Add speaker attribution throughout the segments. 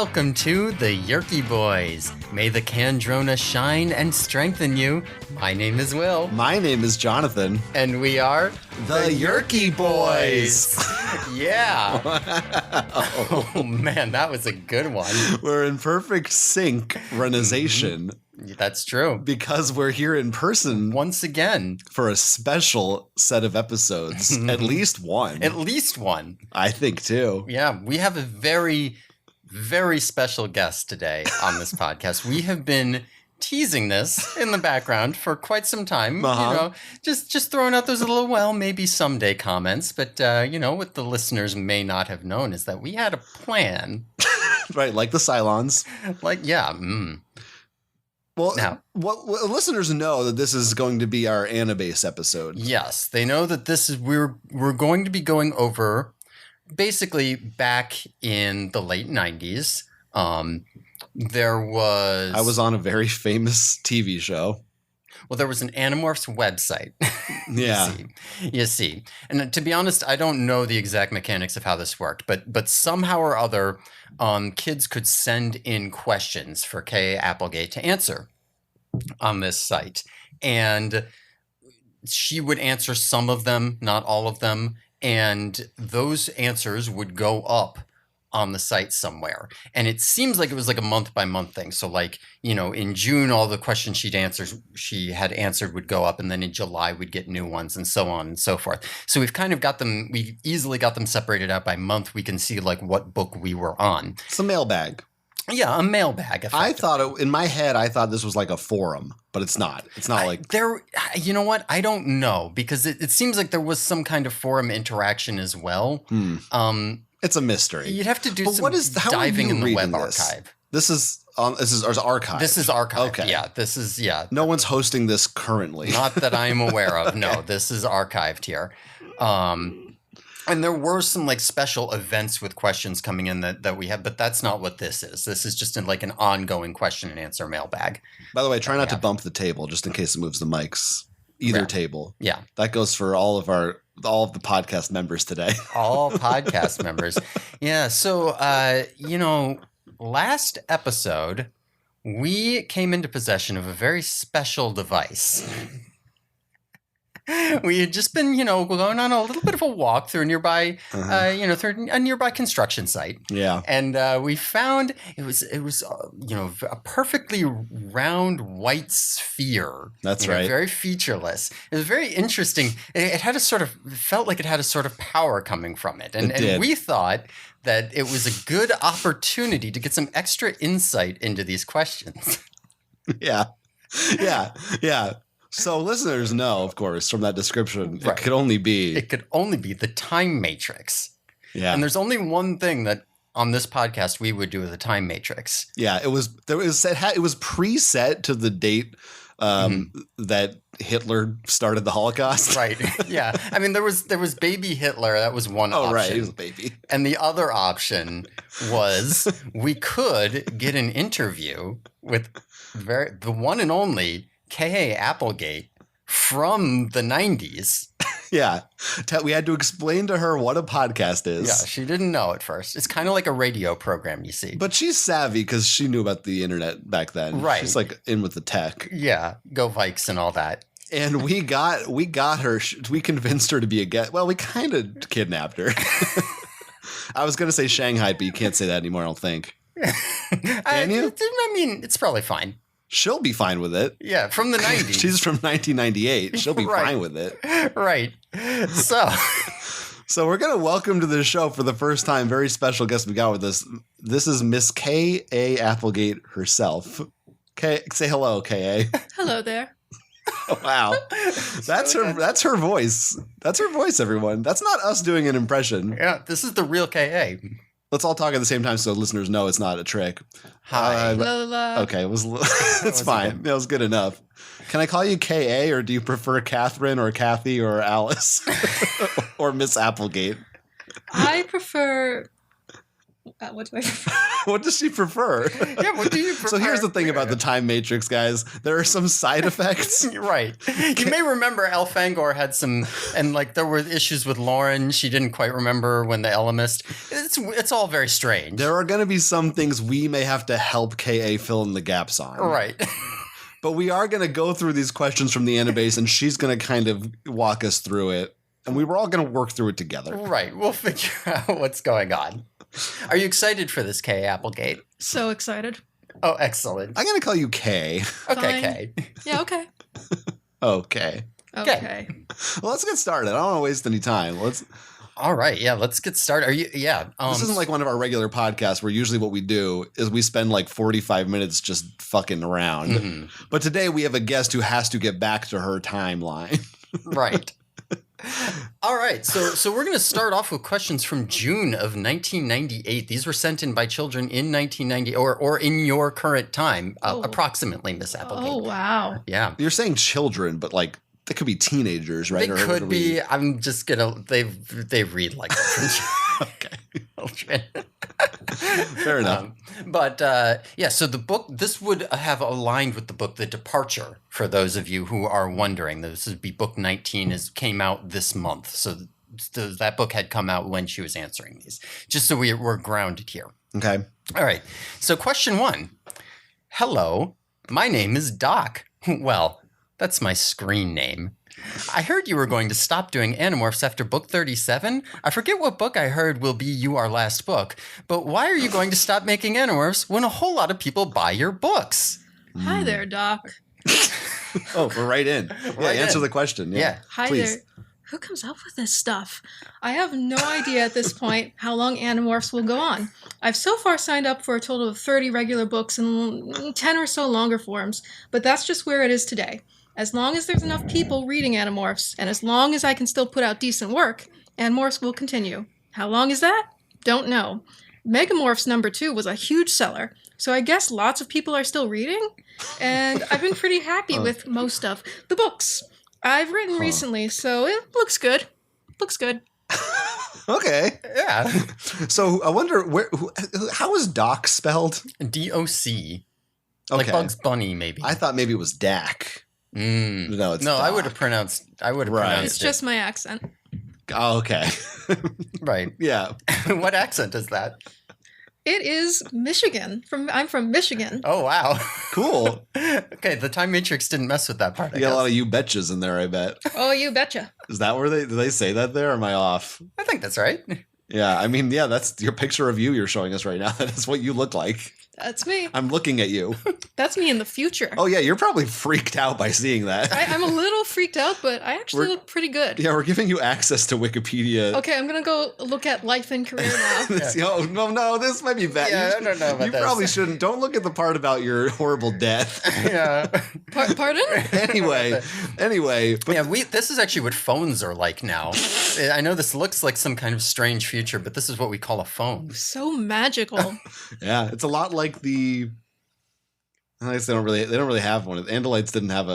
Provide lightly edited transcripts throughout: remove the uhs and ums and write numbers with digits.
Speaker 1: Welcome to the Yerky Boys. May the Candrona shine and strengthen you. My name is Will.
Speaker 2: My name is Jonathan.
Speaker 1: And we are
Speaker 2: the Yerky Boys.
Speaker 1: Yeah. Oh, man, that was a good one.
Speaker 2: We're in perfect synchronization.
Speaker 1: That's true.
Speaker 2: Because we're here in person.
Speaker 1: Once again.
Speaker 2: For a special set of episodes. At least one.
Speaker 1: At least one.
Speaker 2: I think, too.
Speaker 1: Yeah, we have a very, very special guest today on this podcast. We have been teasing this in the background for quite some time.
Speaker 2: Uh-huh.
Speaker 1: You know, just throwing out those little, well, maybe someday comments. But, you know, what the listeners may not have known is that we had a plan.
Speaker 2: Right, like the Cylons.
Speaker 1: Like, yeah.
Speaker 2: Well,
Speaker 1: now,
Speaker 2: what listeners know that this is going to be our Anibase episode.
Speaker 1: Yes, they know that this is we're going to be going over basically back in the late 90s. There was...
Speaker 2: I was on a very famous TV show.
Speaker 1: Well, there was an Animorphs website.
Speaker 2: Yeah.
Speaker 1: You see. And to be honest, I don't know the exact mechanics of how this worked, but somehow or other, kids could send in questions for K.A. Applegate to answer on this site. And she would answer some of them, not all of them. And those answers would go up on the site somewhere. And it seems like it was like a month by month thing. So like, you know, in June, all the questions she had answered would go up. And then in July, we'd get new ones and so on and so forth. So we've kind of got them, we've easily got them separated out by month. We can see like what book we were on.
Speaker 2: It's a mailbag.
Speaker 1: Yeah, a mailbag.
Speaker 2: I thought in my head, I thought this was like a forum, but it's not. It's not like
Speaker 1: there. You know what? I don't know because it seems like there was some kind of forum interaction as well.
Speaker 2: It's a mystery.
Speaker 1: You'd have to do some diving in the web archive.
Speaker 2: This is archive.
Speaker 1: This is archive.
Speaker 2: Okay.
Speaker 1: Yeah, this is, yeah.
Speaker 2: No one's hosting this currently.
Speaker 1: Not that I'm aware of. No, this is archived here. And there were some like special events with questions coming in that we have, but that's not what this is. This is just like an ongoing question and answer mailbag.
Speaker 2: By the way, try not to bump the table just in case it moves the mics. Either table.
Speaker 1: Yeah.
Speaker 2: That goes for all of the podcast members today.
Speaker 1: All podcast members. Yeah. So, you know, last episode, we came into possession of a very special device. We had just been, you know, going on a little bit of a walk through a nearby, through a nearby construction site.
Speaker 2: Yeah.
Speaker 1: And we found it was you know, a perfectly round white sphere.
Speaker 2: That's right.
Speaker 1: Very featureless. It was very interesting. It had felt like it had a sort of power coming from it. And we thought that it was a good opportunity to get some extra insight into these questions.
Speaker 2: Yeah. Yeah. Yeah. So listeners know, of course, from that description,
Speaker 1: right.
Speaker 2: It could only be
Speaker 1: the time matrix.
Speaker 2: Yeah.
Speaker 1: And there's only one thing that on this podcast we would do with a time matrix.
Speaker 2: Yeah, it was preset to the date that Hitler started the Holocaust.
Speaker 1: Right. Yeah. I mean, there was baby Hitler. That was one option.
Speaker 2: Oh, right. He was a baby.
Speaker 1: And the other option was we could get an interview with the one and only K.A. Applegate from the 90s.
Speaker 2: Yeah. We had to explain to her what a podcast is.
Speaker 1: Yeah, she didn't know at first. It's kind of like a radio program, you see.
Speaker 2: But she's savvy because she knew about the internet back then.
Speaker 1: Right.
Speaker 2: She's like in with the tech.
Speaker 1: Yeah, go Vikes and all that.
Speaker 2: And we got her. We convinced her to be a guest. Well, we kind of kidnapped her. I was going to say Shanghai, but you can't say that anymore, I don't think. Can you?
Speaker 1: I mean, it's probably fine.
Speaker 2: She'll be fine with it.
Speaker 1: Yeah, from the 90s.
Speaker 2: She's from 1998. She'll be fine with it.
Speaker 1: Right.
Speaker 2: So we're going to welcome to the show for the first time, very special guest we got with us. This is Miss K.A. Applegate herself. Say hello, K.A.
Speaker 3: Hello there.
Speaker 2: Wow. That's her voice. That's her voice, everyone. That's not us doing an impression.
Speaker 1: Yeah, this is the real K.A.
Speaker 2: Let's all talk at the same time so listeners know it's not a trick.
Speaker 1: Hi.
Speaker 2: Okay, it's fine. That was good enough. Can I call you K.A. or do you prefer Catherine or Kathy or Alice or Miss Applegate?
Speaker 3: I prefer What do I prefer?
Speaker 2: What does she prefer?
Speaker 1: Yeah, what do you prefer?
Speaker 2: So here's the thing about the time matrix, guys. There are some side effects.
Speaker 1: Right. You may remember Elfangor had some, and like there were issues with Lauren. She didn't quite remember when the Elemist. It's all very strange.
Speaker 2: There are going to be some things we may have to help KA fill in the gaps on.
Speaker 1: Right.
Speaker 2: But we are going to go through these questions from the Anibase, and she's going to kind of walk us through it. And we were all going to work through it together.
Speaker 1: Right. We'll figure out what's going on. Are you excited for this, Kay Applegate?
Speaker 3: So excited.
Speaker 1: Oh, excellent.
Speaker 2: I'm going to call you Kay.
Speaker 1: Okay,
Speaker 3: Fine.
Speaker 1: Kay.
Speaker 3: Yeah, okay.
Speaker 2: Okay.
Speaker 3: Okay.
Speaker 2: Well, let's get started. I don't want to waste any time.
Speaker 1: All right. Yeah, let's get started. Are you? Yeah.
Speaker 2: This isn't like one of our regular podcasts where usually what we do is we spend like 45 minutes just fucking around.
Speaker 1: Mhm.
Speaker 2: But today we have a guest who has to get back to her timeline.
Speaker 1: Right. All right. So we're going to start off with questions from June of 1998. These were sent in by children in 1990 or in your current time, approximately, Miss Applegate.
Speaker 3: Oh, wow.
Speaker 1: Yeah.
Speaker 2: You're saying children, but like they could be teenagers, right?
Speaker 1: They
Speaker 2: Or
Speaker 1: could be. I'm just gonna. They read like
Speaker 2: Okay.
Speaker 1: children.
Speaker 2: Fair enough.
Speaker 1: Yeah. So the book. This would have aligned with the book The Departure. For those of you who are wondering, this would be book 19. Came out this month. So that book had come out when she was answering these. Just so we're grounded here.
Speaker 2: Okay.
Speaker 1: All right. So question 1. Hello, my name is Doc. Well, that's my screen name. I heard you were going to stop doing Animorphs after book 37. I forget what book I heard will be our last book, but why are you going to stop making Animorphs when a whole lot of people buy your books?
Speaker 3: Hi there, Doc.
Speaker 2: Oh, we're right in. Yeah,
Speaker 1: Right
Speaker 2: answer
Speaker 1: in.
Speaker 2: the question.
Speaker 1: Yeah.
Speaker 3: Hi
Speaker 2: please.
Speaker 3: there. Who comes up with this stuff? I have no idea at this point how long Animorphs will go on. I've so far signed up for a total of 30 regular books and 10 or so longer forms, but that's just where it is today. As long as there's enough people reading Animorphs, and as long as I can still put out decent work, Animorphs will continue. How long is that? Don't know. Megamorphs #2 was a huge seller, so I guess lots of people are still reading, and I've been pretty happy with most of the books I've written recently, so it looks good. Looks good.
Speaker 2: Okay.
Speaker 1: Yeah.
Speaker 2: So I wonder how is Doc spelled?
Speaker 1: DOC.
Speaker 2: Okay.
Speaker 1: Like Bugs Bunny, maybe.
Speaker 2: I thought maybe it was Dak. No, it's
Speaker 1: No, I
Speaker 2: Doc.
Speaker 1: would have pronounced.
Speaker 3: It's
Speaker 1: Pronounced
Speaker 3: just my accent.
Speaker 2: Oh, okay.
Speaker 1: it. Right.
Speaker 2: Yeah.
Speaker 1: What accent is that?
Speaker 3: It is Michigan. I'm from Michigan.
Speaker 1: Oh, wow.
Speaker 2: Cool.
Speaker 1: Okay, the Time Matrix didn't mess with that part.
Speaker 2: You got a lot of you betches in there, I bet.
Speaker 3: Oh, you betcha.
Speaker 2: Is that where do they say that there? Or am I off?
Speaker 1: I think that's right.
Speaker 2: Yeah, I mean, yeah, that's your picture of you you're showing us right now. That is what you look like.
Speaker 3: That's me.
Speaker 2: I'm looking at you.
Speaker 3: That's me in the future.
Speaker 2: Oh, yeah, you're probably freaked out by seeing that.
Speaker 3: I'm a little freaked out, but I actually look pretty good.
Speaker 2: Yeah, we're giving you access to Wikipedia.
Speaker 3: Okay, I'm going to go look at life and career now.
Speaker 2: Oh, no, this might be bad.
Speaker 1: Yeah, I don't know about
Speaker 2: You
Speaker 1: this.
Speaker 2: probably shouldn't. Don't look at the part about your horrible death.
Speaker 1: Yeah.
Speaker 3: Pardon?
Speaker 2: Anyway. But
Speaker 1: Yeah, this is actually what phones are like now. I know this looks like some kind of strange future, but this is what we call a phone.
Speaker 3: So magical.
Speaker 2: yeah, it's a lot like I guess they don't really have one. Andalites didn't have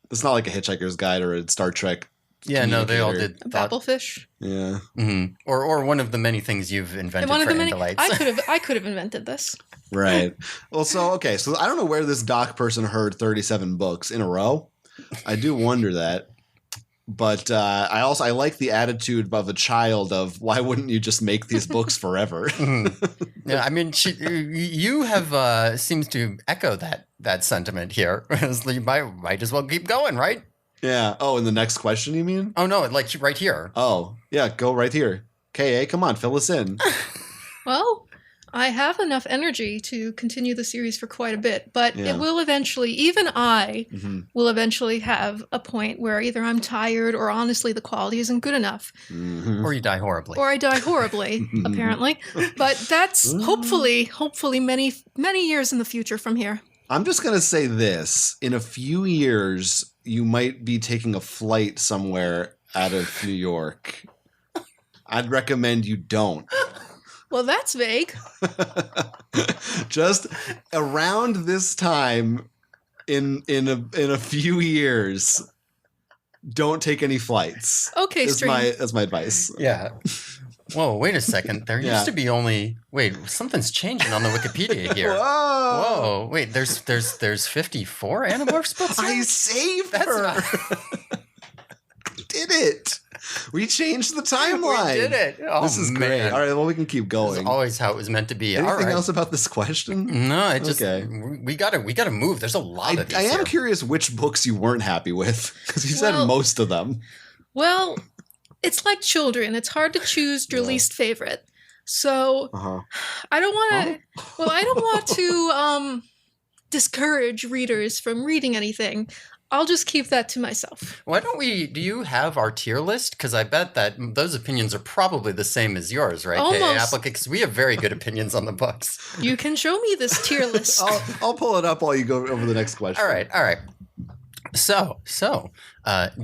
Speaker 2: it's not like a Hitchhiker's Guide or a Star Trek.
Speaker 1: Yeah, no, they all did.
Speaker 3: Babblefish.
Speaker 2: Yeah.
Speaker 1: Mm-hmm. Or one of the many things you've invented
Speaker 3: And one of
Speaker 1: for
Speaker 3: the many.
Speaker 1: Andalites.
Speaker 3: I could have invented this.
Speaker 2: Right. Well, so I don't know where this Doc person heard 37 books in a row. I do wonder that. But I like the attitude of a child of why wouldn't you just make these books forever?
Speaker 1: Yeah, I mean, you have seems to echo that sentiment here. You might as well keep going, right?
Speaker 2: Yeah. Oh, and the next question, you mean?
Speaker 1: Oh no, like right here.
Speaker 2: Oh, yeah. Go right here. KA, come on, fill us in.
Speaker 3: Well, I have enough energy to continue the series for quite a bit, but it will eventually, even I will eventually have a point where either I'm tired or honestly the quality isn't good enough.
Speaker 1: Or you die horribly.
Speaker 3: Or I die horribly, apparently. But that's hopefully many, many years in the future from here.
Speaker 2: I'm just going to say this. In a few years, you might be taking a flight somewhere out of New York. I'd recommend you don't.
Speaker 3: Well, that's vague.
Speaker 2: Just around this time in a few years, don't take any flights.
Speaker 3: Okay,
Speaker 2: That's
Speaker 3: Stream.
Speaker 2: my advice.
Speaker 1: Yeah. Whoa, wait a second. There
Speaker 2: Yeah.
Speaker 1: used to be only. Wait, something's changing on the Wikipedia here.
Speaker 2: Whoa!
Speaker 1: Whoa, wait. There's 54 Animorphs books.
Speaker 2: I
Speaker 1: Here?
Speaker 2: saved
Speaker 1: That's
Speaker 2: her.
Speaker 1: not.
Speaker 2: Did it? We changed the timeline.
Speaker 1: We did it. Oh,
Speaker 2: This is great.
Speaker 1: man.
Speaker 2: All right, well, we can keep
Speaker 1: This
Speaker 2: going.
Speaker 1: is always how it was meant to be.
Speaker 2: Anything
Speaker 1: All right.
Speaker 2: else about this question?
Speaker 1: No, I just
Speaker 2: Okay.
Speaker 1: we gotta move. There's a lot of these.
Speaker 2: I am
Speaker 1: here.
Speaker 2: curious which books you weren't happy with, because you said
Speaker 3: Well-
Speaker 2: most of them.
Speaker 3: Well, it's like children. It's hard to choose your
Speaker 2: Yeah.
Speaker 3: least favorite. So
Speaker 2: Uh-huh.
Speaker 3: I don't want to. Well, I don't want to discourage readers from reading anything. I'll just keep that to myself.
Speaker 1: Why don't we? Do you have our tier list? Because I bet that those opinions are probably the same as yours, right?
Speaker 3: Almost.
Speaker 1: Applegate, because we have very good opinions on the books.
Speaker 3: You can show me this tier list.
Speaker 2: I'll pull it up while you go over the next question.
Speaker 1: All right. So,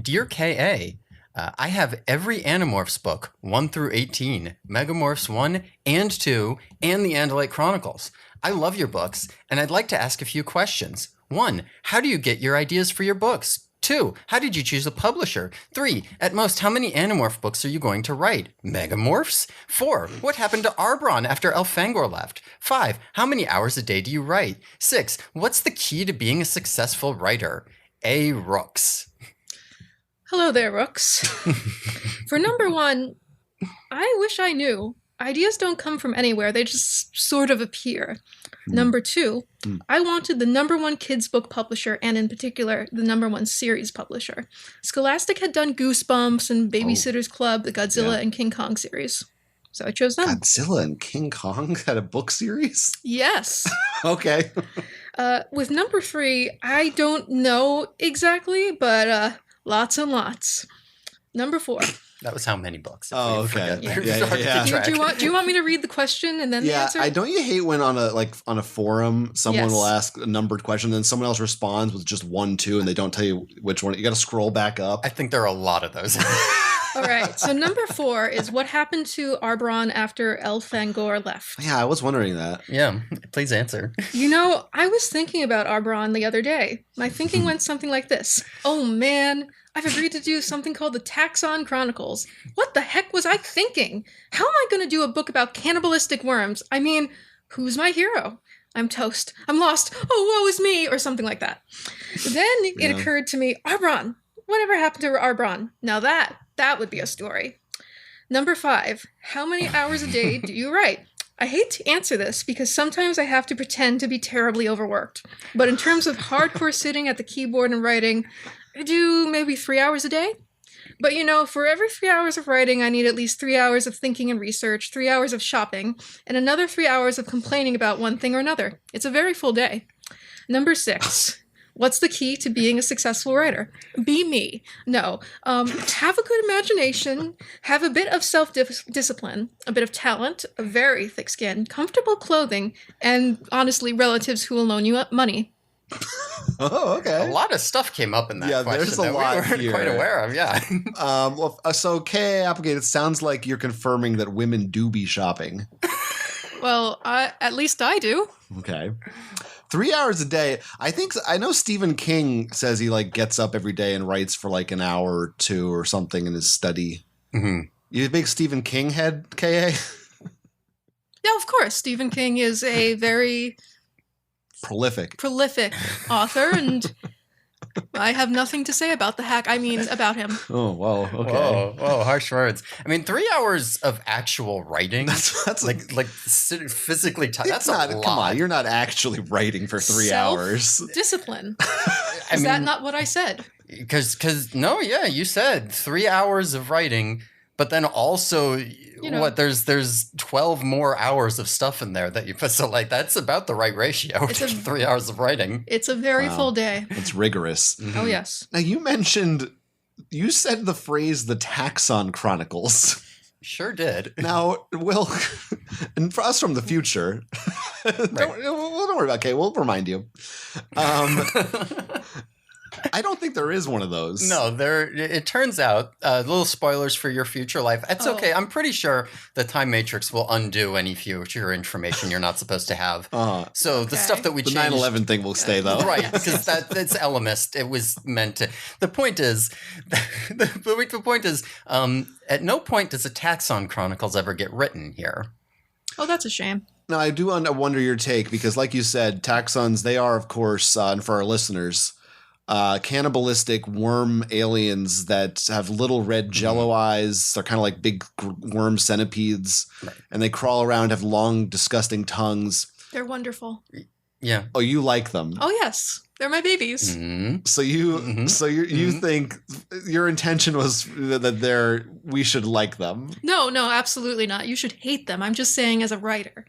Speaker 1: dear KA, I have every Animorphs book 1 through 18, Megamorphs 1 and 2, and the Andalite Chronicles. I love your books, and I'd like to ask a few questions. 1. How do you get your ideas for your books? 2. How did you choose a publisher? 3. At most, how many Animorph books are you going to write? Megamorphs? 4. What happened to Arbron after Elfangor left? 5. How many hours a day do you write? 6. What's the key to being a successful writer? A. Rooks.
Speaker 3: Hello there, Rooks. For number 1, I wish I knew. Ideas don't come from anywhere, they just sort of appear. Number 2, I wanted the number 1 kids book publisher, and in particular, the number 1 series publisher. Scholastic had done Goosebumps and Babysitter's Club, the Godzilla and King Kong series. So I chose them.
Speaker 2: Godzilla and King Kong had a book series?
Speaker 3: Yes.
Speaker 2: Okay.
Speaker 3: With number 3, I don't know exactly, but lots and lots. Number 4.
Speaker 1: That was how many books? if
Speaker 2: Oh,
Speaker 1: we
Speaker 2: okay.
Speaker 1: forget.
Speaker 2: Yeah,
Speaker 1: It's
Speaker 2: yeah,
Speaker 1: hard to
Speaker 2: yeah.
Speaker 1: keep track.
Speaker 3: Do you want me to read the question and then the
Speaker 2: Yeah,
Speaker 3: answer?
Speaker 2: don't you hate when on a forum someone
Speaker 3: Yes.
Speaker 2: will ask a numbered question, then someone else responds with just 1, 2, and they don't tell you which one. You got to scroll back up.
Speaker 1: I think there are a lot of those.
Speaker 3: All right. So number 4 is what happened to Arbron after Elfangor left.
Speaker 2: Yeah, I was wondering that.
Speaker 1: Yeah, please answer.
Speaker 3: You know, I was thinking about Arbron the other day. My thinking went something like this. Oh man, I've agreed to do something called the Taxon Chronicles. What the heck was I thinking? How am I going to do a book about cannibalistic worms? I mean, who's my hero? I'm toast. I'm lost. Oh, woe is me, or something like that. Then it
Speaker 2: Yeah.
Speaker 3: occurred to me, Arbron. Whatever happened to Arbron? Now that would be a story. Number 5, how many hours a day do you write? I hate to answer this because sometimes I have to pretend to be terribly overworked. But in terms of hardcore sitting at the keyboard and writing, I do maybe 3 hours a day. But you know, for every 3 hours of writing, I need at least 3 hours of thinking and research, 3 hours of shopping, and another 3 hours of complaining about one thing or another. It's a very full day. Number 6. What's the key to being a successful writer? Be me. No. Have a good imagination, have a bit of self-discipline, a bit of talent, a very thick skin, comfortable clothing, and honestly, relatives who will loan you money.
Speaker 2: Oh,
Speaker 1: A
Speaker 2: okay.
Speaker 1: lot of stuff came up in that
Speaker 2: Yeah,
Speaker 1: question
Speaker 2: there's a
Speaker 1: that
Speaker 2: lot
Speaker 1: we weren't
Speaker 2: here.
Speaker 1: quite aware of. Yeah.
Speaker 2: So K.A. Applegate, it sounds like you're confirming that women do be shopping.
Speaker 3: Well, at least I do.
Speaker 2: Okay. 3 hours a day. I know Stephen King says he gets up every day and writes for an hour or 2 or something in his study.
Speaker 1: Mm-hmm.
Speaker 2: You a big Stephen King head, K.A.?
Speaker 3: Yeah, of course. Stephen King is a very
Speaker 2: Prolific.
Speaker 3: prolific author, and I have nothing to say about about him.
Speaker 2: Oh, wow. Okay.
Speaker 1: Whoa, harsh words. I mean, 3 hours of actual writing,
Speaker 2: That's
Speaker 1: physically tough. That's
Speaker 2: not,
Speaker 1: a lot.
Speaker 2: come on, you're not actually writing for 3 hours.
Speaker 3: Discipline.
Speaker 1: I
Speaker 3: Is that
Speaker 1: mean,
Speaker 3: not what I said?
Speaker 1: because no, yeah, you said 3 hours of writing, but then also, there's 12 more hours of stuff in there that you put. So that's about the right ratio.
Speaker 3: It's a-
Speaker 1: 3 hours of writing.
Speaker 3: It's a very
Speaker 2: Wow.
Speaker 3: full day.
Speaker 2: It's rigorous.
Speaker 3: Oh, yes.
Speaker 2: Now, you said the phrase the Taxon Chronicles.
Speaker 1: Sure did.
Speaker 2: Now, Will, and for us from the future, don't worry about Kay. We'll remind you. I don't think there is one of those.
Speaker 1: No, it turns out, little spoilers for your future life. It's okay. I'm pretty sure the Time Matrix will undo any future information you're not supposed to have. So the stuff that we
Speaker 2: The
Speaker 1: changed...
Speaker 2: 9/11 thing will stay, though.
Speaker 1: Right, because it's Ellimist. It was meant to... The point is, at no point does a Taxon Chronicles ever get written here.
Speaker 3: Oh, that's a shame.
Speaker 2: Now, I do wonder your take, because like you said, taxons, they are, of course, and for our listeners, cannibalistic worm aliens that have little red jello eyes. They're kind of like big worm centipedes, and they crawl around, have long, disgusting tongues.
Speaker 3: They're wonderful.
Speaker 1: Yeah.
Speaker 2: Oh, you like them?
Speaker 3: Oh, yes. They're my babies.
Speaker 1: Mm-hmm.
Speaker 2: So you think your intention was that we should like them?
Speaker 3: No, absolutely not. You should hate them. I'm just saying as a writer.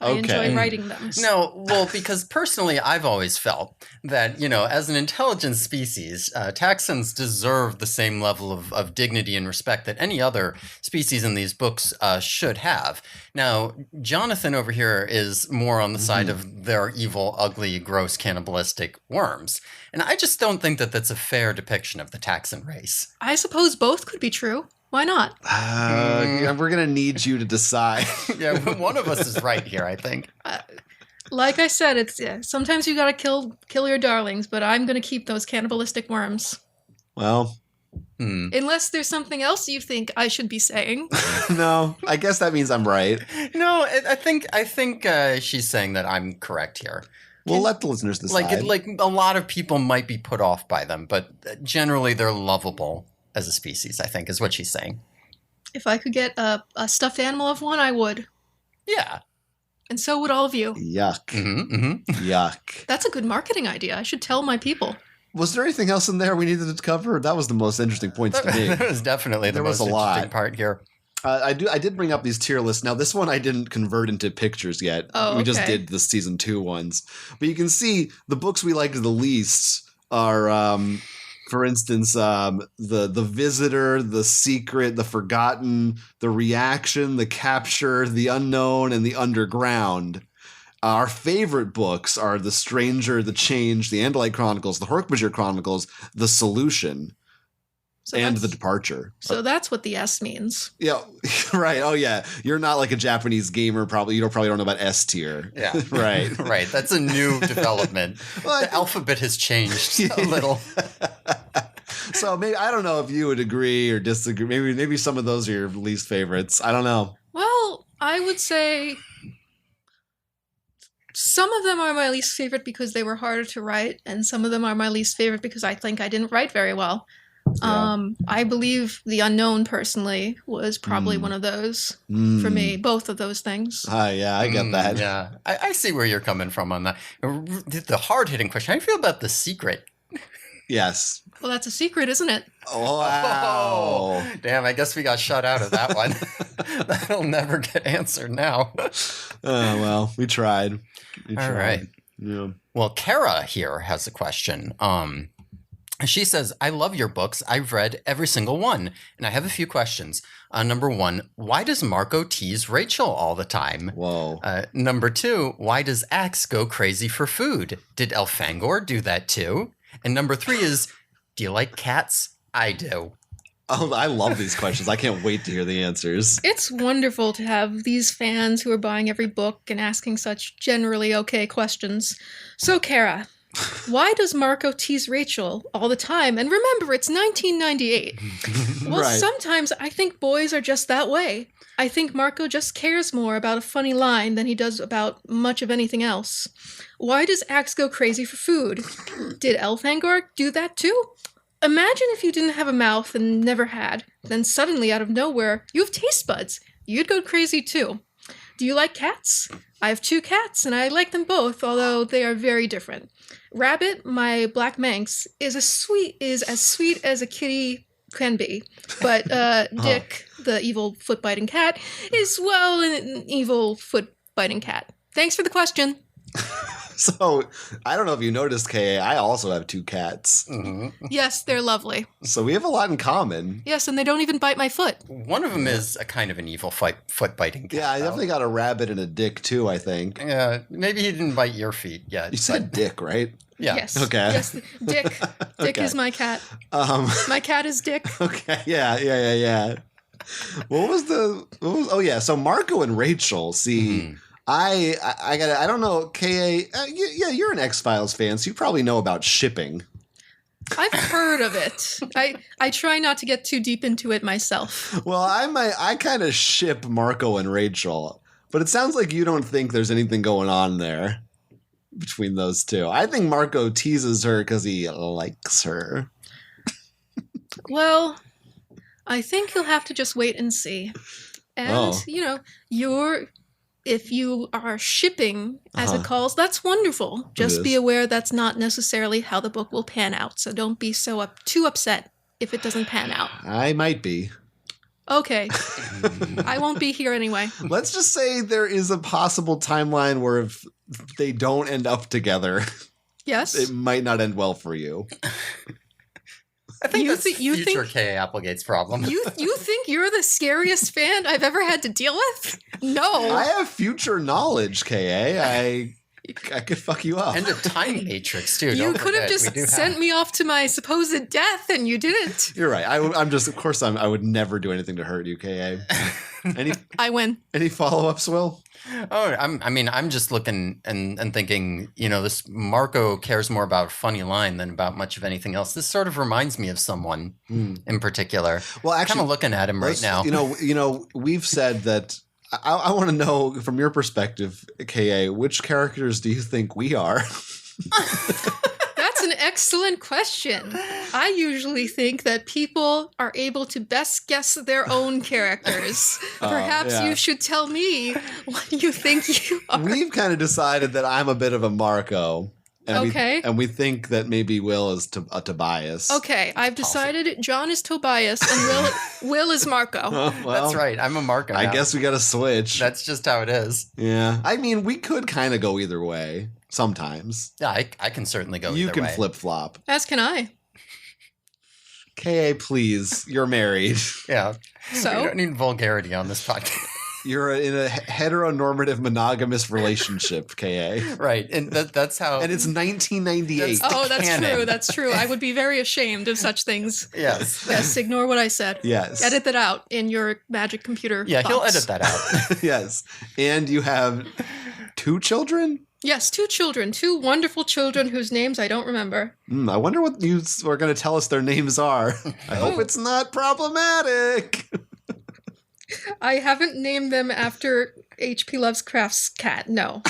Speaker 3: I enjoy writing them.
Speaker 1: No, well, because personally, I've always felt that, as an intelligent species, taxons deserve the same level of dignity and respect that any other species in these books should have. Now, Jonathan over here is more on the side of their evil, ugly, gross, cannibalistic worms. And I just don't think that that's a fair depiction of the taxon race.
Speaker 3: I suppose both could be true. Why not?
Speaker 2: We're going to need you to decide.
Speaker 1: Yeah, one of us is right here, I think.
Speaker 3: Like I said, sometimes you gotta kill your darlings, but I'm gonna keep those cannibalistic worms.
Speaker 2: Well...
Speaker 3: Unless there's something else you think I should be saying.
Speaker 2: No, I guess that means I'm right.
Speaker 1: No, I think she's saying that I'm correct here.
Speaker 2: We'll let the listeners decide.
Speaker 1: Like a lot of people might be put off by them, but generally they're lovable as a species, I think, is what she's saying.
Speaker 3: If I could get a stuffed animal of one, I would.
Speaker 1: Yeah.
Speaker 3: And so would all of you.
Speaker 2: Yuck.
Speaker 1: Mm-hmm.
Speaker 2: Yuck.
Speaker 3: That's a good marketing idea. I should tell my people.
Speaker 2: Was there anything else in there we needed to cover? That was the most interesting points to me.
Speaker 1: That was definitely the most interesting part here.
Speaker 2: I did bring up these tier lists. Now, this one I didn't convert into pictures yet.
Speaker 3: Oh,
Speaker 2: We just did the season 2 ones. But you can see the books we liked the least are, for instance, the Visitor, The Secret, The Forgotten, The Reaction, The Capture, The Unknown, and The Underground. Our favorite books are The Stranger, The Change, The Andalite Chronicles, The Hork-Bajir Chronicles, The Solution, and The Departure.
Speaker 3: So that's what the S means.
Speaker 2: Yeah, right. Oh, yeah. You're not like a Japanese gamer, probably. You probably don't know about S tier.
Speaker 1: Yeah.
Speaker 2: Right.
Speaker 1: Right. That's a new development. The alphabet has changed a little.
Speaker 2: So maybe, I don't know if you would agree or disagree. Maybe some of those are your least favorites. I don't know.
Speaker 3: Well, I would say some of them are my least favorite because they were harder to write, and some of them are my least favorite because I think I didn't write very well. Yeah. I believe The Unknown, personally, was probably one of those for me. Both of those things.
Speaker 2: Yeah, I get that.
Speaker 1: Yeah, I see where you're coming from on that. The hard-hitting question, how do you feel about The Secret?
Speaker 2: Yes.
Speaker 3: Well, that's a secret, isn't it?
Speaker 2: Oh, wow.
Speaker 1: Oh, damn, I guess we got shut out of that one. That'll never get answered now.
Speaker 2: Oh, well, we tried.
Speaker 1: All right.
Speaker 2: Yeah.
Speaker 1: Well, Kara here has a question. She says, I love your books. I've read every single one. And I have a few questions. Number 1, why does Marco tease Rachel all the time?
Speaker 2: Whoa.
Speaker 1: Number 2, why does Axe go crazy for food? Did Elfangor do that too? And number 3 is, do you like cats? I do.
Speaker 2: Oh, I love these questions. I can't wait to hear the answers.
Speaker 3: It's wonderful to have these fans who are buying every book and asking such generally okay questions. So, Kara, why does Marco tease Rachel all the time? And remember, it's 1998. Well,
Speaker 2: Right.
Speaker 3: Sometimes I think boys are just that way. I think Marco just cares more about a funny line than he does about much of anything else. Why does Axe go crazy for food? Did Elfangor do that too? Imagine if you didn't have a mouth and never had. Then suddenly, out of nowhere, you have taste buds. You'd go crazy too. Do you like cats? I have 2 cats, and I like them both, although they are very different. Rabbit, my black Manx, is as sweet as a kitty can be. But Dick, the evil foot-biting cat, is, well, an evil foot-biting cat. Thanks for the question.
Speaker 2: So I don't know if you noticed, Ka. I also have 2 cats,
Speaker 3: Yes, they're lovely.
Speaker 2: so we have a lot in common.
Speaker 3: Yes, and they don't even bite my foot.
Speaker 1: One of them is a kind of an evil foot biting cat.
Speaker 2: Yeah, I
Speaker 1: though.
Speaker 2: definitely got a rabbit and a dick too. I think
Speaker 1: Yeah, maybe he didn't bite your feet yet.
Speaker 2: you said dick, right?
Speaker 1: Yeah.
Speaker 3: Yes.
Speaker 2: Okay.
Speaker 3: Yes, Dick. Dick
Speaker 2: Okay.
Speaker 3: is my cat.
Speaker 2: Um.
Speaker 3: My cat is Dick.
Speaker 2: Okay. Yeah. Oh yeah. So Marco and Rachel. See, I got. I don't know. Ka. Yeah, you're an X-Files fan, so you probably know about shipping.
Speaker 3: I've heard of it. I try not to get too deep into it myself.
Speaker 2: Well, I kind of ship Marco and Rachel, but it sounds like you don't think there's anything going on there between those two. I think Marco teases her because he likes her.
Speaker 3: Well, I think you'll have to just wait and see. And, if you are shipping, as it calls, that's wonderful. Just be
Speaker 2: is.
Speaker 3: aware that's not necessarily how the book will pan out. So don't be so too upset if it doesn't pan out.
Speaker 2: I might be.
Speaker 3: Okay. I won't be here anyway.
Speaker 2: Let's just say there is a possible timeline where if they don't end up together,
Speaker 3: Yes.
Speaker 2: it might not end well for you.
Speaker 1: I think
Speaker 3: You
Speaker 1: that's
Speaker 3: thi- you
Speaker 1: future
Speaker 3: think-
Speaker 1: K. Applegate's problem.
Speaker 3: You think you're the scariest fan I've ever had to deal with? No.
Speaker 2: I have future knowledge, Ka. I could fuck you up.
Speaker 1: And a time matrix, too.
Speaker 3: You
Speaker 1: Don't
Speaker 3: could have
Speaker 1: forget,
Speaker 3: just
Speaker 1: we do
Speaker 3: sent me off to my supposed death, and you didn't.
Speaker 2: You're right. I'm just, of course, I would never do anything to hurt you, Ka.
Speaker 3: I win.
Speaker 2: Any follow-ups, Will?
Speaker 1: Oh, I'm just looking and thinking, this Marco cares more about a funny line than about much of anything else. This sort of reminds me of someone in particular.
Speaker 2: Well,
Speaker 1: I'm
Speaker 2: actually,
Speaker 1: kind of looking at him right
Speaker 2: let's-
Speaker 1: now.
Speaker 2: You know, we've said that. I want to know from your perspective, Ka. Which characters do you think we are?
Speaker 3: That's an excellent question. I usually think that people are able to best guess their own characters. Perhaps
Speaker 2: yeah.
Speaker 3: you should tell me what you think you are.
Speaker 2: We've kind of decided that I'm a bit of a Marco. And
Speaker 3: Okay.
Speaker 2: we think that maybe Will is Tobias.
Speaker 3: Okay, I've decided John is Tobias and Will is Marco.
Speaker 2: Oh, well,
Speaker 1: That's right. I'm a Marco
Speaker 2: I
Speaker 1: now.
Speaker 2: guess we got to switch.
Speaker 1: That's just how it is.
Speaker 2: Yeah. I mean, we could kind of go either way sometimes.
Speaker 1: Yeah, I can certainly go
Speaker 2: You
Speaker 1: either
Speaker 2: can
Speaker 1: way.
Speaker 2: flip-flop.
Speaker 3: As can I.
Speaker 2: Ka, please. You're married.
Speaker 1: Yeah. We
Speaker 3: So,
Speaker 1: don't need vulgarity on this podcast.
Speaker 2: You're in a heteronormative monogamous relationship, Ka.
Speaker 1: Right. And that's how...
Speaker 2: And it's 1998.
Speaker 3: oh, that's
Speaker 1: canon.
Speaker 3: true. That's true. I would be very ashamed of such things.
Speaker 1: Yes.
Speaker 3: Yes, ignore what I said.
Speaker 2: Yes.
Speaker 3: Edit that out in your magic computer.
Speaker 1: Yeah, he'll
Speaker 3: thoughts.
Speaker 1: edit that out.
Speaker 2: Yes. And you have 2 children?
Speaker 3: Yes, 2 children, 2 wonderful children whose names I don't remember.
Speaker 2: I wonder what you are going to tell us their names are. I hope it's not problematic.
Speaker 3: I haven't named them after H.P. Lovecraft's cat. No.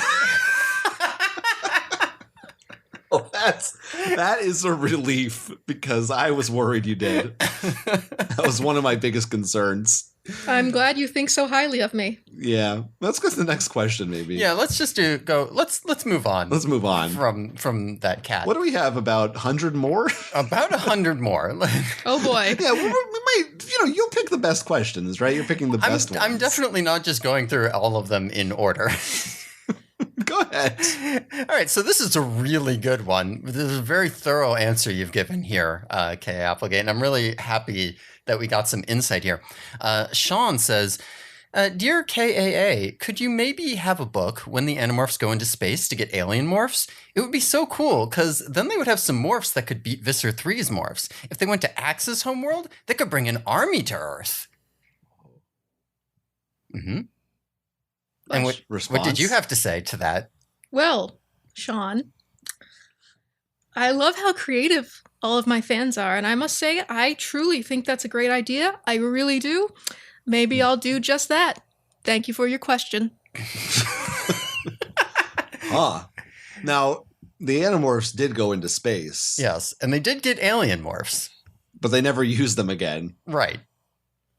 Speaker 2: Oh, that is a relief because I was worried you did. That was one of my biggest concerns.
Speaker 3: I'm glad you think so highly of me.
Speaker 2: Yeah. Let's go to the next question, maybe.
Speaker 1: Yeah, let's just let's move on.
Speaker 2: Let's move on.
Speaker 1: From that cat.
Speaker 2: What do we have? About 100 more?
Speaker 1: About 100 more.
Speaker 3: Oh boy.
Speaker 2: Yeah, we might. You'll pick the best questions, right? You're picking the best ones.
Speaker 1: I'm definitely not just going through all of them in order.
Speaker 2: Go ahead.
Speaker 1: All right, so this is a really good one. This is a very thorough answer you've given here, K. Applegate, and I'm really happy that we got some insight here. Sean says, Dear KAA, could you maybe have a book when the Animorphs go into space to get alien morphs? It would be so cool, because then they would have some morphs that could beat Visser 3's morphs. If they went to Axe's homeworld, they could bring an army to Earth. Mm-hmm. And what did you have to say to that?
Speaker 3: Well, Sean, I love how creative all of my fans are, and I must say, I truly think that's a great idea. I really do. Maybe I'll do just that. Thank you for your question.
Speaker 2: Now, the Animorphs did go into space.
Speaker 1: Yes, and they did get alien morphs.
Speaker 2: But they never used them again.
Speaker 1: Right.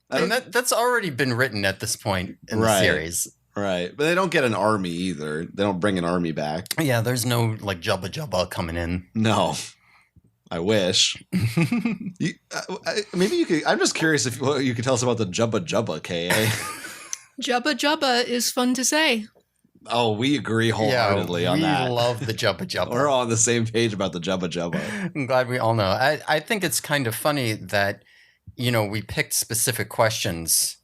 Speaker 1: And that's already been written at this point in the series.
Speaker 2: Right. But they don't get an army either. They don't bring an army back.
Speaker 1: Yeah, there's no like Jubba Jubba coming in.
Speaker 2: No. I wish. Maybe you could. I'm just curious if you could tell us about the Jubba Jubba, Ka.
Speaker 3: Jubba Jubba is fun to say.
Speaker 2: Oh, we agree wholeheartedly on that.
Speaker 1: We love the Jubba Jubba.
Speaker 2: We're all on the same page about the Jubba Jubba.
Speaker 1: I'm glad we all know. I think it's kind of funny that, we picked specific questions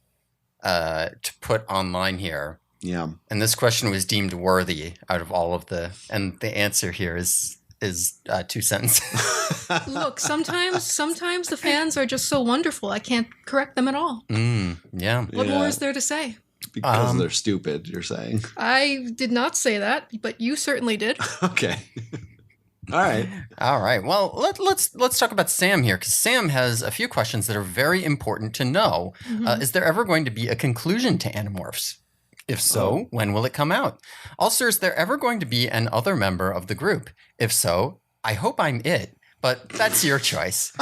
Speaker 1: to put online here.
Speaker 2: Yeah.
Speaker 1: And this question was deemed worthy out of all of and the answer here is 2 sentences.
Speaker 3: Look, sometimes the fans are just so wonderful. I can't correct them at all.
Speaker 1: Yeah.
Speaker 3: What more is there to say?
Speaker 2: Because they're stupid, you're saying.
Speaker 3: I did not say that, but you certainly did.
Speaker 2: Okay. All right.
Speaker 1: Well, let's talk about Sam here, because Sam has a few questions that are very important to know.
Speaker 3: Mm-hmm.
Speaker 1: Is there ever going to be a conclusion to Animorphs? If so, when will it come out? Also, is there ever going to be an other member of the group? If so, I hope I'm it, but that's your choice.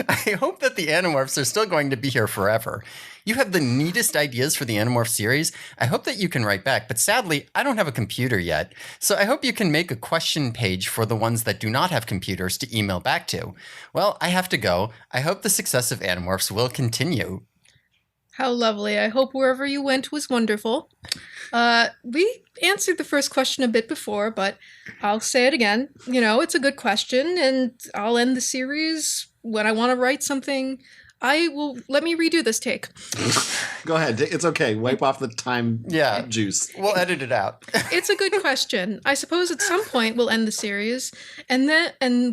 Speaker 1: I hope that the Animorphs are still going to be here forever. You have the neatest ideas for the Animorph series. I hope that you can write back, but sadly, I don't have a computer yet. So I hope you can make a question page for the ones that do not have computers to email back to. Well, I have to go. I hope the success of Animorphs will continue.
Speaker 3: How lovely. I hope wherever you went was wonderful. We answered the first question a bit before, but I'll say it again. It's a good question, and I'll end the series when I want to write something. Let me redo this take.
Speaker 2: Go ahead. It's okay. Wipe off the time juice.
Speaker 1: We'll edit it out.
Speaker 3: It's a good question. I suppose at some point we'll end the series, and